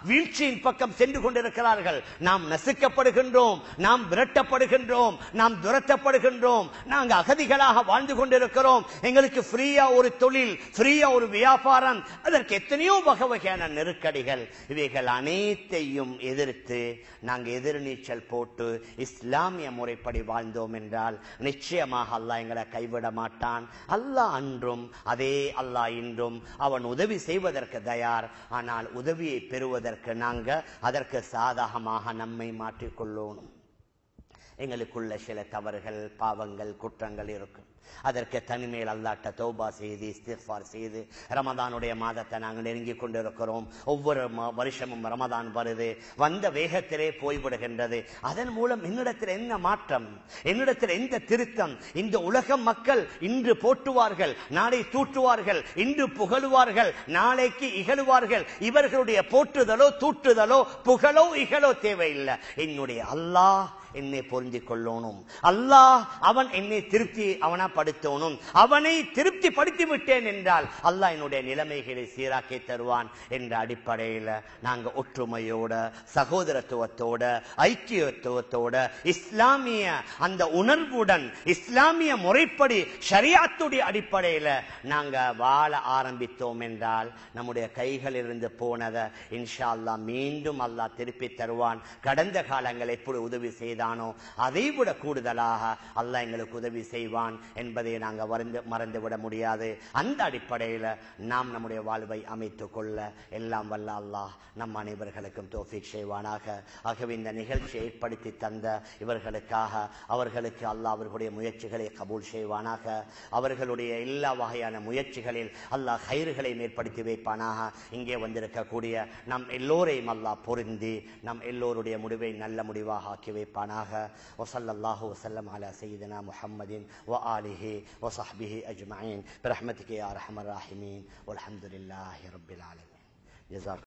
வீழ்ச்சியின் பக்கம் சென்று கொண்டிருக்கிறார்கள். நாம் நசுக்கப்படுகின்றோம், நாம் விரட்டப்படுகின்றோம், நாம் துரத்தப்படுகின்றோம், நாங்கள் அகதிகளாக வாழ்ந்து கொண்டிருக்கிறோம். எங்களுக்கு ஃப்ரீயா ஒரு தொழில், ஃப்ரீயா ஒரு வியாபாரம், அதற்கு எத்தனையோ வகை வகையான நெருக்கடிகள். இவைகள் அனைத்தையும் எதிர்த்து நாங்கள் எதிர்நீச்சல் போட்டு இஸ்லாமிய முறைப்படி வாழ்ந்தோம் என்றால் நிச்சயமாக அல்லாஹ் எங்களை கைவிட மாட்டான். அல்லாஹ் அன்றும் அதே அல்லாஹ் இன்றும் அவன் உதவி செய்வதற்கு தயார். ஆனால் உதவியை பெறுவதற்கு நாங்கள் அதற்கு சாதகமாக நம்மை மாற்றிக்கொள்ளணும். எங்களுக்குள்ள சில தவறுகள், பாவங்கள், குற்றங்கள் இருக்கும். அதற்கு தனிமேல் அல்லாஹ்ட்ட தௌபா செய்து இஸ்திக்ஃபார் செய்து ரமதானுடைய மாதத்தை நாங்கள் நெருங்கி கொண்டிருக்கிறோம். ஒவ்வொரு வருஷமும் ரமதான் வருது, வந்த வேகத்திலே போய்விடுகின்றது. அதன் மூலம் என்னிடத்தில் என்ன மாற்றம், என்னிடத்தில் எந்த திருத்தம்? இந்த உலக மக்கள் இன்று போற்றுவார்கள், நாளை தூற்றுவார்கள், இன்று புகழுவார்கள், நாளைக்கு இகழுவார்கள். இவர்களுடைய போற்றுதலோ தூற்றுதலோ புகழோ இகழோ தேவையில்லை. என்னுடைய அல்லாஹ் என்னை பொருந்திக் கொள்ளணும். அல்லாஹ் அவன் என்னை திருப்தி அவனப்படுத்தணும். அவனை திருப்தி படுத்தி விட்டேன் என்றால் அல்லாஹ் என்னுடைய நிலைமைகளை சீராக்கி தருவான் என்ற அடிப்படையில் நாங்கள் ஒற்றுமையோட, சகோதரத்துவத்தோட, ஐக்கியத்துவத்தோட, இஸ்லாமிய அந்த உணர்வுடன், இஸ்லாமிய முறைப்படி ஷரியாத்துடைய அடிப்படையில் நாங்கள் வாழ ஆரம்பித்தோம் என்றால் நம்முடைய கைகளிலிருந்து போனதை இன்ஷா அல்லாஹ் மீண்டும் அல்லாஹ் திருப்பி தருவான். கடந்த காலங்கள் எப்படி உதவி செய்தானோ அதைவிட கூடுதலாக அல்லாஹ் எங்களுக்கு உதவி செய்வான் என்பதை நாங்கள் மறந்துவிட முடியாது. அந்த அடிப்படையில் நாம் நம்முடைய வாழ்வை அமைத்துக் கொள்ள எல்லாம் வல்ல அல்லாஹ் நம் அனைவர்களுக்கும் தௌஃபீக் செய்வானாக. ஆகவே இந்த நிகழ்ச்சியை ஏற்படுத்தி தந்த இவர்களுக்காக அவர்களுக்கு அல்லாஹ் அவர்களுடைய முயற்சிகளை கபூல் செய்வானாக. அவர்களுடைய எல்லா வகையான முயற்சிகளில் அல்லாஹ் ஹைர்களை ஏற்படுத்தி வைப்பானாக. இங்கே வந்திருக்கக்கூடிய நம் எல்லோரையும் அல்லாஹ் பொருந்தி நம் எல்லோருடைய முடிவை நல்ல முடிவாக ஆக்கி வைப்பானாக. وصلى وسلم على سيدنا محمد وآله وصحبه أجمعين برحمتك يا أرحم الراحمين والحمد لله رب العالمين. جزاك